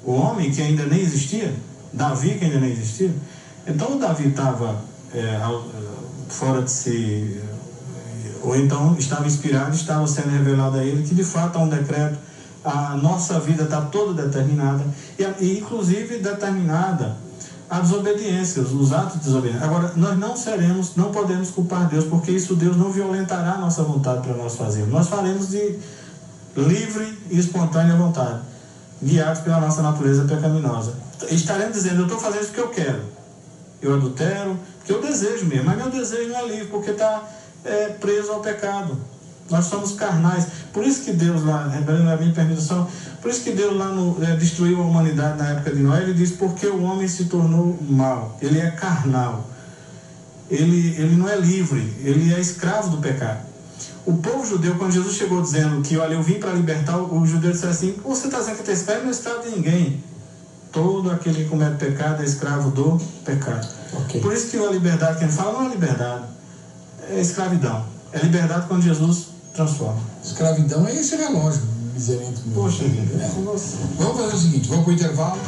O homem que ainda nem existia? Davi que ainda nem existia? Então o Davi estava fora de si, ou então estava inspirado, estava sendo revelado a ele que de fato há um decreto, a nossa vida está toda determinada, e inclusive determinada a desobediência, os atos de desobediência. Agora, nós não podemos culpar Deus, porque isso Deus não violentará a nossa vontade para nós fazermos. Nós faremos de livre e espontânea vontade, guiados pela nossa natureza pecaminosa. Estaremos dizendo, eu estou fazendo isso porque eu quero. Eu adultero, porque eu desejo mesmo, mas meu desejo não é livre, porque está preso ao pecado. Nós somos carnais. Por isso que Deus lá, revelando a minha permissão, por isso que Deus lá destruiu a humanidade na época de Noé. Ele diz, porque o homem se tornou mau, ele é carnal, ele não é livre, ele é escravo do pecado. O povo judeu, quando Jesus chegou dizendo que, olha, eu vim para libertar, o judeu disse assim, você está dizendo que está escravo? Não é escravo de ninguém. Todo aquele que comete pecado é escravo do pecado. Okay. Por isso que a liberdade que ele fala não é liberdade, é escravidão. É liberdade quando Jesus transforma. Escravidão é esse relógio miserento meu. Poxa vida. Vamos fazer o seguinte, vamos para o intervalo.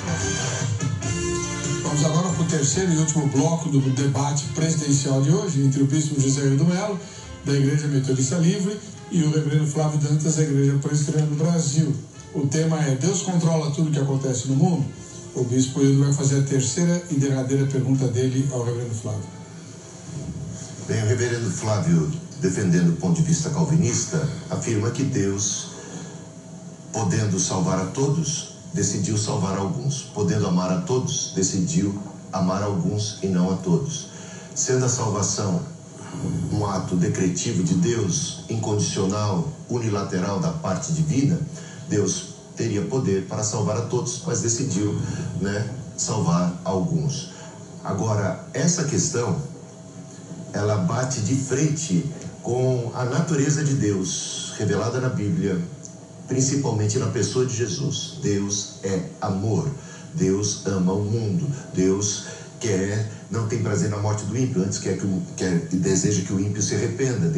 Vamos agora para o terceiro e último bloco do debate presidencial de hoje, entre o bispo José Hildo Melo, da Igreja Metodista Livre, e o reverendo Flávio Dantas, da Igreja Presbiteriana do Brasil. O tema é: Deus controla tudo que acontece no mundo? O bispo Hildo vai fazer a terceira e derradeira pergunta dele ao reverendo Flávio. Bem, o reverendo Flávio, defendendo o ponto de vista calvinista, afirma que Deus, podendo salvar a todos, decidiu salvar alguns. Podendo amar a todos, decidiu amar alguns e não a todos. Sendo a salvação um ato decretivo de Deus, incondicional, unilateral da parte divina, Deus teria poder para salvar a todos, mas decidiu, salvar alguns. Agora, essa questão, ela bate de frente com a natureza de Deus, revelada na Bíblia, principalmente na pessoa de Jesus. Deus é amor. Deus ama o mundo. Deus não tem prazer na morte do ímpio, antes deseja que o ímpio se arrependa.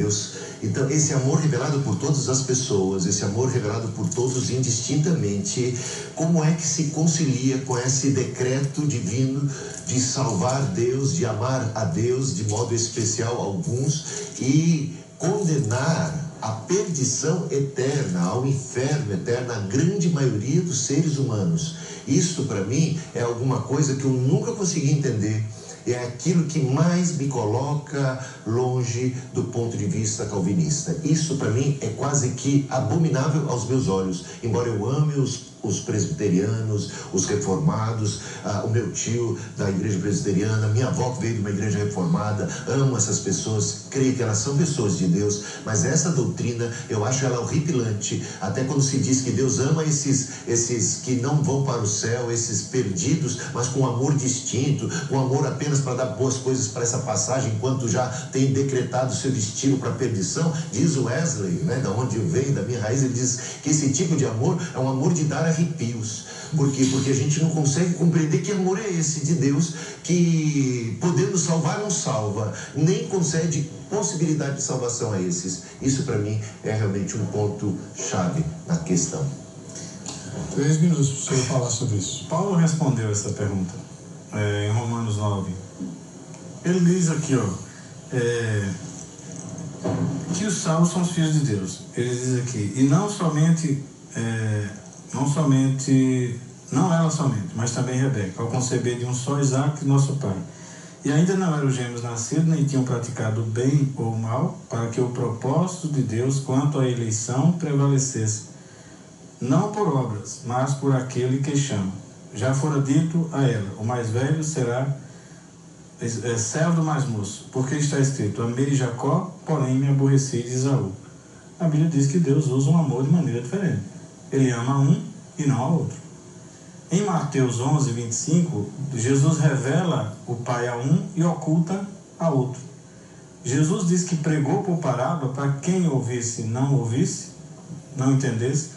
Então, esse amor revelado por todas as pessoas, esse amor revelado por todos indistintamente, como é que se concilia com esse decreto divino de salvar Deus, de amar a Deus de modo especial alguns e condenar a perdição eterna, ao inferno eterno, a grande maioria dos seres humanos? Isso, para mim, é alguma coisa que eu nunca consegui entender. É aquilo que mais me coloca longe do ponto de vista calvinista. Isso, para mim, é quase que abominável aos meus olhos. Embora eu ame os presbiterianos, os reformados, o meu tio da igreja presbiteriana, minha avó que veio de uma igreja reformada, amo essas pessoas, creio que elas são pessoas de Deus, mas essa doutrina, eu acho ela horripilante, até quando se diz que Deus ama esses que não vão para o céu, esses perdidos, mas com amor distinto, com amor apenas para dar boas coisas para essa passagem, enquanto já tem decretado seu destino para a perdição. Diz Wesley, da onde eu venho, da minha raiz, ele diz que esse tipo de amor é um amor de dar arrepios. Por quê? Porque a gente não consegue compreender que amor é esse de Deus, que podendo salvar não salva, nem concede possibilidade de salvação a esses. Isso, para mim, é realmente um ponto chave na questão. 3 minutos para o senhor falar sobre isso. Paulo respondeu essa pergunta em Romanos 9. Ele diz aqui, que os salvos são os filhos de Deus. Ele diz aqui, e não ela somente, mas também Rebeca, ao conceber de um só Isaac, nosso pai. E ainda não eram gêmeos nascidos, nem tinham praticado bem ou mal, para que o propósito de Deus quanto à eleição prevalecesse, não por obras, mas por aquele que chama. Já fora dito a ela, o mais velho será servo do mais moço, porque está escrito, amei Jacó, porém me aborreci de Esaú. A Bíblia diz que Deus usa um amor de maneira diferente. Ele ama um e não ao outro. Em Mateus 11, 25, Jesus revela o Pai a um e oculta a outro. Jesus diz que pregou por parábola para quem ouvisse, não entendesse,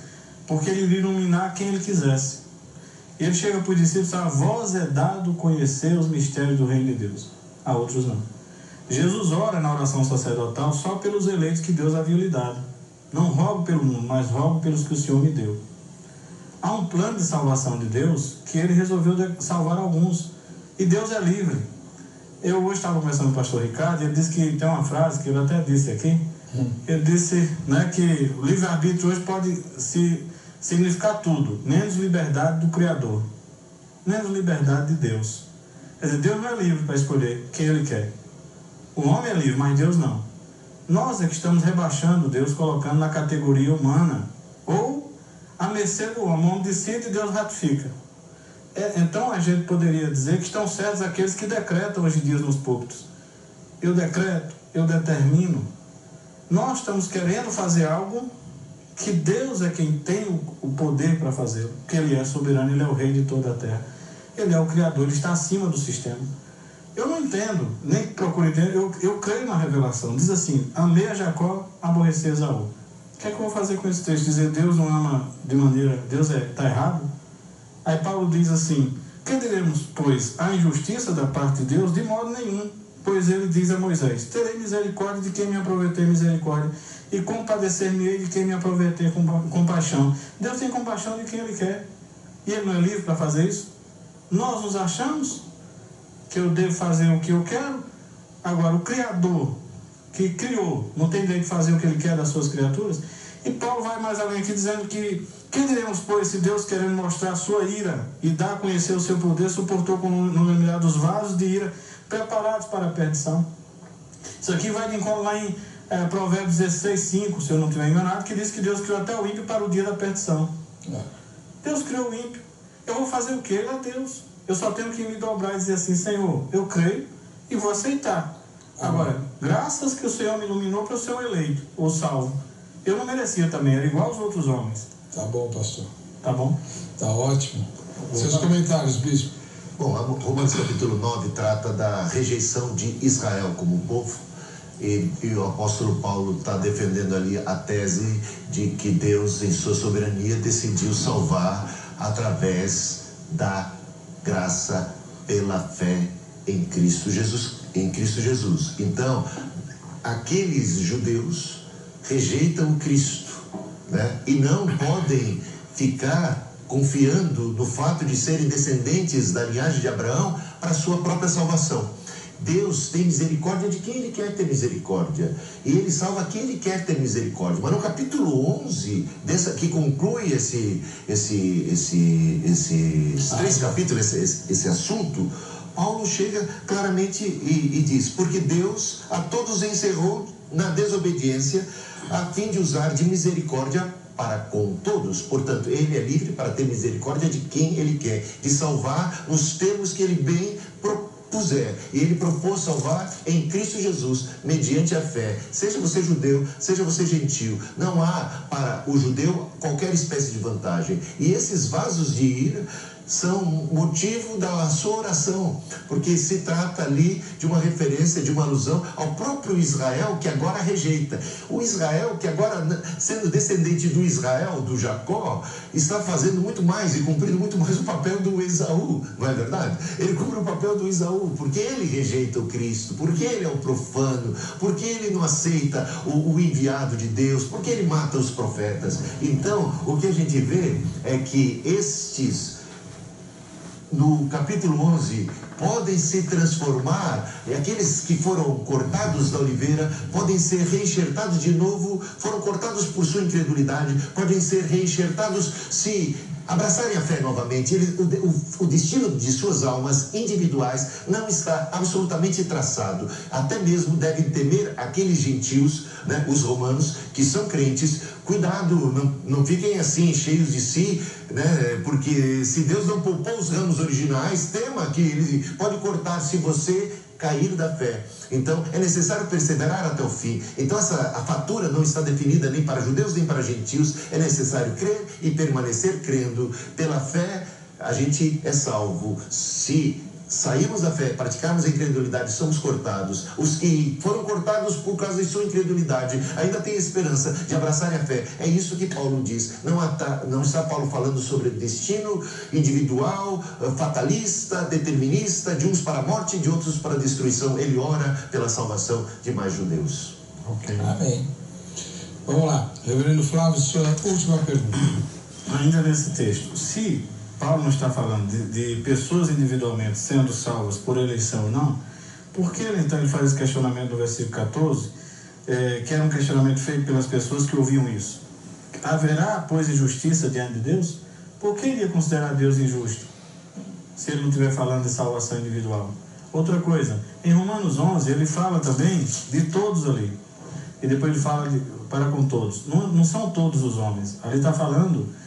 porque ele iria iluminar quem ele quisesse. E ele chega para os discípulos: a vós é dado conhecer os mistérios do reino de Deus, a outros não. Jesus ora na oração sacerdotal só pelos eleitos que Deus havia lhe dado. Não rogo pelo mundo, mas rogo pelos que o Senhor me deu. Há um plano de salvação de Deus que ele resolveu salvar alguns. E Deus é livre. Eu hoje estava conversando com o pastor Ricardo e ele disse que tem uma frase que ele até disse aqui. Ele disse que o livre-arbítrio hoje pode significar tudo, menos liberdade do Criador, menos liberdade de Deus. Quer dizer, Deus não é livre para escolher quem ele quer. O homem é livre, mas Deus não. Nós é que estamos rebaixando Deus, colocando na categoria humana, ou à mercê do homem. O homem decide e Deus ratifica. Então a gente poderia dizer que estão certos aqueles que decretam hoje em dia nos púlpitos. Eu decreto, eu determino. Nós estamos querendo fazer algo que Deus é quem tem o poder para fazer, porque Ele é soberano, Ele é o rei de toda a terra. Ele é o Criador, Ele está acima do sistema. Eu não entendo, nem procuro entender, eu creio na revelação. Diz assim: amei a Jacó, aborreci a Esaú. O que é que eu vou fazer com esse texto? Dizer Deus não ama de maneira, Deus está errado? Aí Paulo diz assim: que diremos, pois, a injustiça da parte de Deus? De modo nenhum. Pois ele diz a Moisés: terei misericórdia de quem me aproveitou misericórdia, e compadecer-me-ei de quem me aproveitei com compaixão. Deus tem compaixão de quem Ele quer. E Ele não é livre para fazer isso? Nós nos achamos que eu devo fazer o que eu quero. Agora, o Criador que criou não tem direito de fazer o que ele quer das suas criaturas. E Paulo vai mais além aqui dizendo que quem diremos, pois, se Deus, querendo mostrar a sua ira e dar a conhecer o seu poder, suportou com no limiar dos vasos de ira preparados para a perdição. Isso aqui vai de encontro lá em Provérbios 16:5, se eu não estiver enganado, que diz que Deus criou até o ímpio para o dia da perdição. Deus criou o ímpio. Eu vou fazer o quê? Ele é Deus. Eu só tenho que me dobrar e dizer assim: Senhor, eu creio e vou aceitar. Agora, graças que o Senhor me iluminou para eu ser o eleito, ou salvo. Eu não merecia também, era igual aos outros homens. Tá bom, pastor. Tá bom? Tá ótimo. Seus comentários, bispo. Bom, Romanos capítulo 9 trata da rejeição de Israel como povo. E o apóstolo Paulo está defendendo ali a tese de que Deus, em sua soberania, decidiu salvar através da graça pela fé em Cristo Jesus. Então, aqueles judeus rejeitam o Cristo, né? E não podem ficar confiando no fato de serem descendentes da linhagem de Abraão para sua própria salvação. Deus tem misericórdia de quem Ele quer ter misericórdia, e Ele salva quem Ele quer ter misericórdia. Mas no capítulo 11, que conclui esses 3 capítulos, esse assunto, Paulo chega claramente e diz: porque Deus a todos encerrou na desobediência, a fim de usar de misericórdia para com todos. Portanto, Ele é livre para ter misericórdia de quem Ele quer, de salvar nos termos que Ele bem propuser. E Ele propôs salvar em Cristo Jesus, mediante a fé. Seja você judeu, seja você gentil. Não há para o judeu qualquer espécie de vantagem. E esses vasos de ira são motivo da sua oração, porque se trata ali de uma referência, de uma alusão ao próprio Israel, que agora rejeita. O Israel, que agora, sendo descendente do Israel, do Jacó, está fazendo muito mais e cumprindo muito mais o papel do Esaú, não é verdade? Ele cumpre o papel do Esaú, porque ele rejeita o Cristo, porque ele é o profano, porque ele não aceita o enviado de Deus, porque ele mata os profetas. Então, o que a gente vê é que no capítulo 11, podem se transformar, e aqueles que foram cortados da oliveira podem ser reenxertados de novo, foram cortados por sua incredulidade, podem ser reenxertados se abraçarem a fé novamente. O destino de suas almas individuais não está absolutamente traçado. Até mesmo devem temer aqueles gentios, né, os romanos, que são crentes. Cuidado, não fiquem assim cheios de si, né, porque se Deus não poupou os ramos originais, tema que Ele pode cortar se você cair da fé. Então é necessário perseverar até o fim. Então a fatura não está definida nem para judeus nem para gentios. É necessário crer e permanecer crendo. Pela fé a gente é salvo. Se saímos da fé, praticarmos a incredulidade, somos cortados. Os que foram cortados por causa de sua incredulidade ainda têm esperança de abraçarem a fé. É isso que Paulo diz. Não está Paulo falando sobre destino individual, fatalista, determinista, de uns para a morte e de outros para a destruição. Ele ora pela salvação de mais judeus. Ok. Amém. Vamos lá, reverendo Flávio, sua última pergunta. Ainda nesse texto, se Paulo não está falando de pessoas individualmente sendo salvas por eleição ou não, por que então ele faz esse questionamento no versículo 14, que era um questionamento feito pelas pessoas que ouviam isso? Haverá, pois, injustiça diante de Deus? Por que iria considerar Deus injusto, se ele não estiver falando de salvação individual? Outra coisa, em Romanos 11, ele fala também de todos ali, e depois ele fala para com todos. Não são todos os homens, ali está falando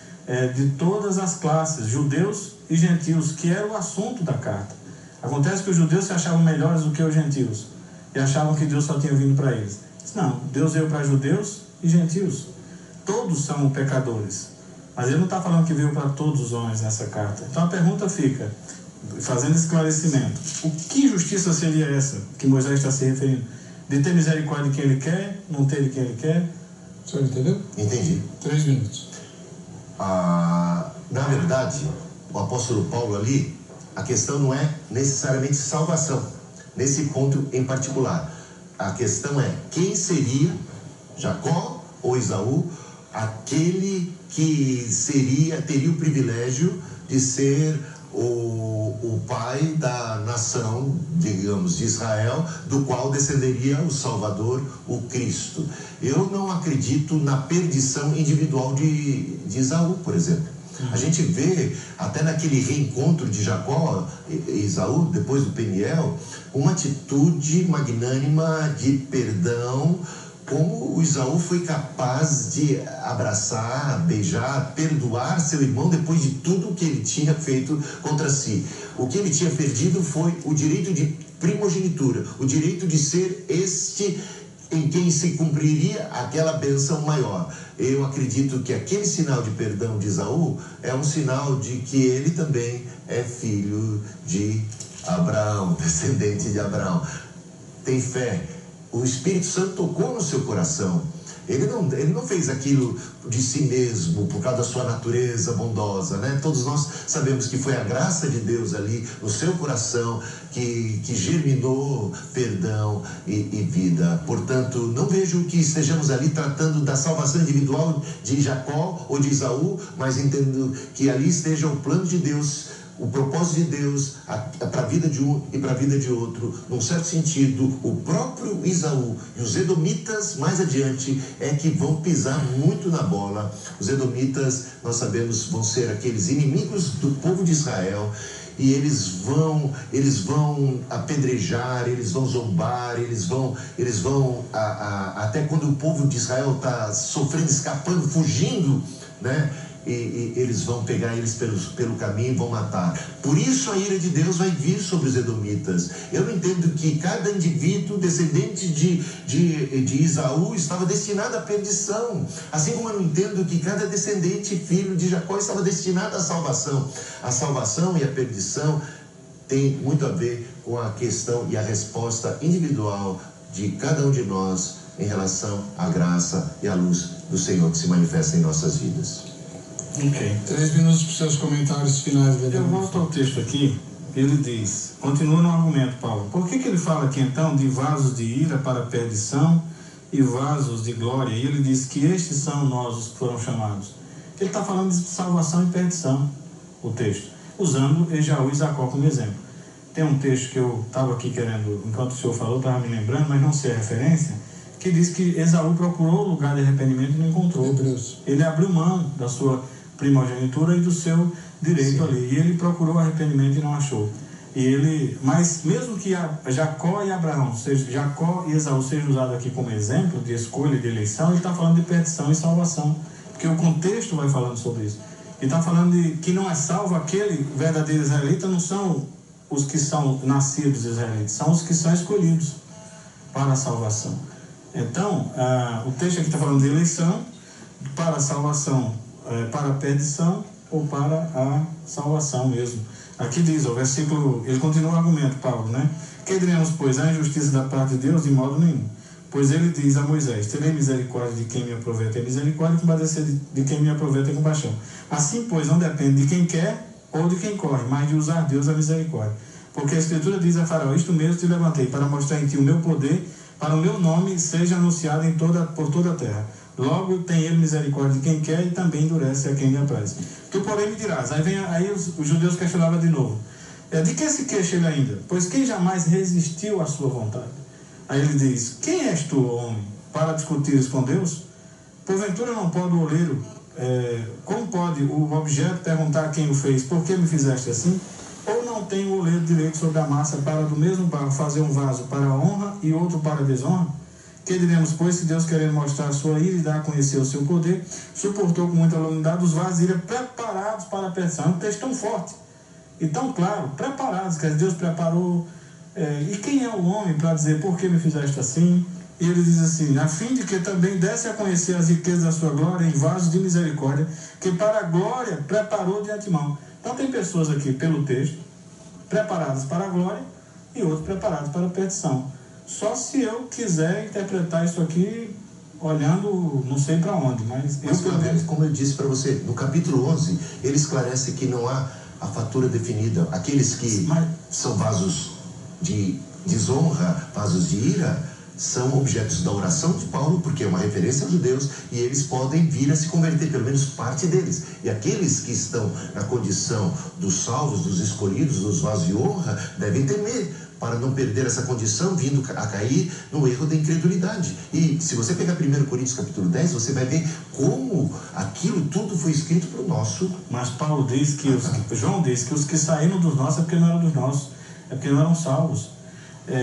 de todas as classes, judeus e gentios, que era o assunto da carta. Acontece que os judeus se achavam melhores do que os gentios e achavam que Deus só tinha vindo para eles. Não, Deus veio para judeus e gentios. Todos são pecadores, mas ele não está falando que veio para todos os homens nessa carta. Então a pergunta fica, fazendo esclarecimento: o que justiça seria essa que Moisés está se referindo? De ter misericórdia de quem ele quer, não ter de quem ele quer? O senhor entendeu? Entendi. 3 minutos. Na verdade, o apóstolo Paulo ali, a questão não é necessariamente salvação, nesse ponto em particular. A questão é quem seria, Jacó ou Esaú, aquele que teria o privilégio de ser o pai da nação, digamos, de Israel, do qual descenderia o Salvador, o Cristo. Eu não acredito na perdição individual de Esaú, por exemplo. A gente vê, até naquele reencontro de Jacó e Esaú, depois do Peniel, uma atitude magnânima de perdão, como o Esaú foi capaz de abraçar, beijar, perdoar seu irmão depois de tudo que ele tinha feito contra si. O que ele tinha perdido foi o direito de primogenitura, o direito de ser este em quem se cumpriria aquela bênção maior. Eu acredito que aquele sinal de perdão de Esaú é um sinal de que ele também é filho de Abraão, descendente de Abraão. Tem fé. O Espírito Santo tocou no seu coração. Ele não fez aquilo de si mesmo, por causa da sua natureza bondosa, né? Todos nós sabemos que foi a graça de Deus ali no seu coração que germinou perdão e vida. Portanto, não vejo que estejamos ali tratando da salvação individual de Jacó ou de Esaú, mas entendo que ali esteja o plano de Deus, o propósito de Deus para a vida de um e para a vida de outro. Num certo sentido, o próprio Esaú e os edomitas mais adiante é que vão pisar muito na bola. Os edomitas, nós sabemos, vão ser aqueles inimigos do povo de Israel, e eles vão apedrejar, eles vão zombar, eles vão até quando o povo de Israel está sofrendo, escapando, fugindo, né? E eles vão pegar eles pelo caminho e vão matar. Por isso a ira de Deus vai vir sobre os edomitas. Eu não entendo que cada indivíduo descendente de Esaú estava destinado à perdição, assim como eu não entendo que cada descendente filho de Jacó estava destinado à salvação. A salvação e a perdição tem muito a ver com a questão e a resposta individual de cada um de nós em relação à graça e à luz do Senhor que se manifesta em nossas vidas. Ok. 3 minutos para os seus comentários finais, vereador. Eu volto ao texto aqui. Ele diz, continua no argumento, Paulo. Por que ele fala aqui então de vasos de ira para perdição e vasos de glória? E ele diz que estes são nós os que foram chamados. Ele está falando de salvação e perdição, o texto, usando Esaú e Jacó como exemplo. Tem um texto que eu estava aqui querendo, enquanto o senhor falou, estava me lembrando, mas não sei a referência, que diz que Esaú procurou o lugar de arrependimento e não encontrou. Hebreus. Ele abriu mão da sua primogenitura e do seu direito. Sim. Ali, e ele procurou arrependimento e não achou. Mas mesmo que Jacó e Abraão, Jacó e Esaú sejam usados aqui como exemplo de escolha e de eleição, ele está falando de perdição e salvação, porque o contexto vai falando sobre isso. Ele está falando de que não é salvo aquele verdadeiro israelita, não são os que são nascidos israelitas, são os que são escolhidos para a salvação. Então, o texto aqui está falando de eleição para a salvação, para a perdição ou para a salvação mesmo. Aqui diz, o versículo, ele continua o argumento, Paulo, né? Que diremos, pois, a injustiça da parte de Deus? De modo nenhum. Pois ele diz a Moisés, terei misericórdia de quem me aproveita é misericórdia, e compadecer de quem me aproveita é compaixão. Assim, pois, não depende de quem quer ou de quem corre, mas de usar Deus a misericórdia. Porque a Escritura diz a Faraó, isto mesmo te levantei, para mostrar em ti o meu poder, para o meu nome seja anunciado por toda a terra. Logo tem ele misericórdia de quem quer e também endurece a quem lhe apraz. Tu, porém, me dirás, aí os judeus questionavam de novo, de que se queixa ele ainda? Pois quem jamais resistiu à sua vontade? Aí ele diz, quem és tu, homem, para discutires com Deus? Porventura não pode o oleiro, como pode o objeto perguntar a quem o fez, por que me fizeste assim? Ou não tem o oleiro direito sobre a massa para do mesmo barro fazer um vaso para a honra e outro para a desonra? Que diremos, pois, se Deus, querendo mostrar a sua ira e dar a conhecer o seu poder, suportou com muita longanimidade os vasos de ira preparados para a perdição. É um texto tão forte e tão claro, preparados, que Deus preparou. E quem é o homem para dizer, por que me fizeste assim? E ele diz assim, a fim de que também desse a conhecer as riquezas da sua glória em vasos de misericórdia, que para a glória preparou de antemão. Então tem pessoas aqui, pelo texto, preparadas para a glória e outros preparados para a perdição. Só se eu quiser interpretar isso aqui olhando não sei para onde, mas pelo menos, como eu disse para você, no capítulo 11, ele esclarece que não há a fatura definida. Aqueles que são vasos de desonra, vasos de ira, são objetos da oração de Paulo, porque é uma referência aos judeus, e eles podem vir a se converter, pelo menos parte deles. E aqueles que estão na condição dos salvos, dos escolhidos, dos vasos de honra, devem temer, para não perder essa condição, vindo a cair no erro da incredulidade. E se você pegar 1 Coríntios capítulo 10, você vai ver como aquilo tudo foi escrito para o nosso... Mas Paulo diz que, João diz que os que saíram dos nossos é porque não eram dos nossos, é porque não eram salvos.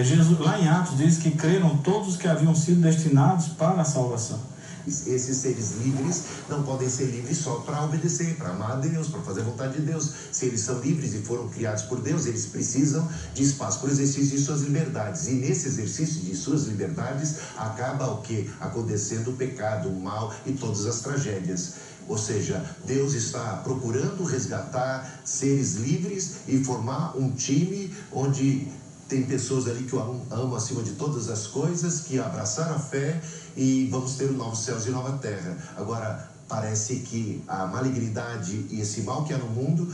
Jesus, lá em Atos, diz que creram todos que haviam sido destinados para a salvação. Esses seres livres não podem ser livres só para obedecer, para amar a Deus, para fazer a vontade de Deus. Se eles são livres e foram criados por Deus, eles precisam de espaço para o exercício de suas liberdades. E nesse exercício de suas liberdades, acaba o quê? Acontecendo o pecado, o mal e todas as tragédias. Ou seja, Deus está procurando resgatar seres livres e formar um time onde tem pessoas ali que o amam acima de todas as coisas, que abraçaram a fé, e vamos ter novos céus e nova terra. Agora, parece que a malignidade e esse mal que há no mundo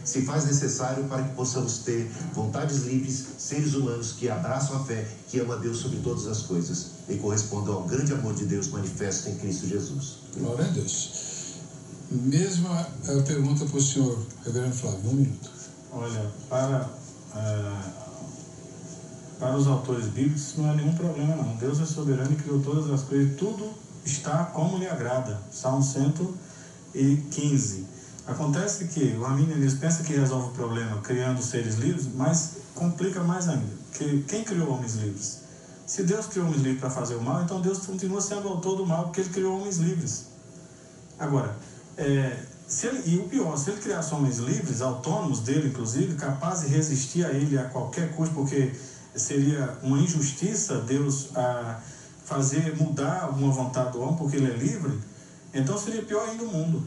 se faz necessário para que possamos ter vontades livres, seres humanos que abraçam a fé, que amam a Deus sobre todas as coisas e correspondam ao grande amor de Deus manifesto em Cristo Jesus. Glória a Deus. Mesma pergunta para o senhor, reverendo Flávio, 1 minuto. Olha, para os autores bíblicos isso não é nenhum problema não. Deus é soberano e criou todas as coisas, tudo está como lhe agrada. Salmo 115. Acontece que o arminianismo pensa que resolve o problema criando seres livres, mas complica mais ainda. Quem criou homens livres? Se Deus criou homens livres para fazer o mal, então Deus continua sendo o autor do mal, porque ele criou homens livres. Agora, e o pior, se ele criasse homens livres, autônomos dele inclusive, capazes de resistir a ele a qualquer custo, porque seria uma injustiça Deus fazer mudar alguma vontade do homem porque ele é livre, então seria pior ainda o mundo.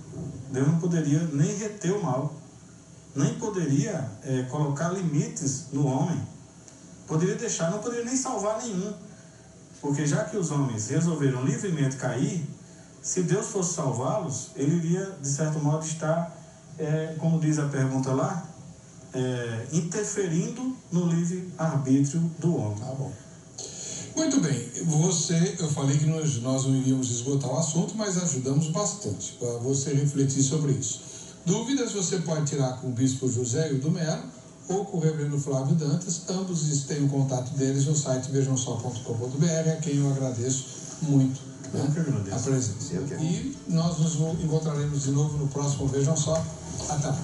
Deus não poderia nem reter o mal, nem poderia colocar limites no homem, poderia deixar, não poderia nem salvar nenhum, porque já que os homens resolveram livremente cair, se Deus fosse salvá-los, ele iria de certo modo estar, como diz a pergunta lá, interferindo no livre-arbítrio do homem. Tá bom. Muito bem, eu falei que nós não iríamos esgotar o assunto, mas ajudamos bastante para você refletir sobre isso. Dúvidas você pode tirar com o bispo José Hildo Melo ou com o reverendo Flávio Dantas, ambos têm o contato deles no site vejamsó.com.br, a quem eu agradeço muito a presença. E nós nos encontraremos de novo no próximo Vejam Só. Até lá.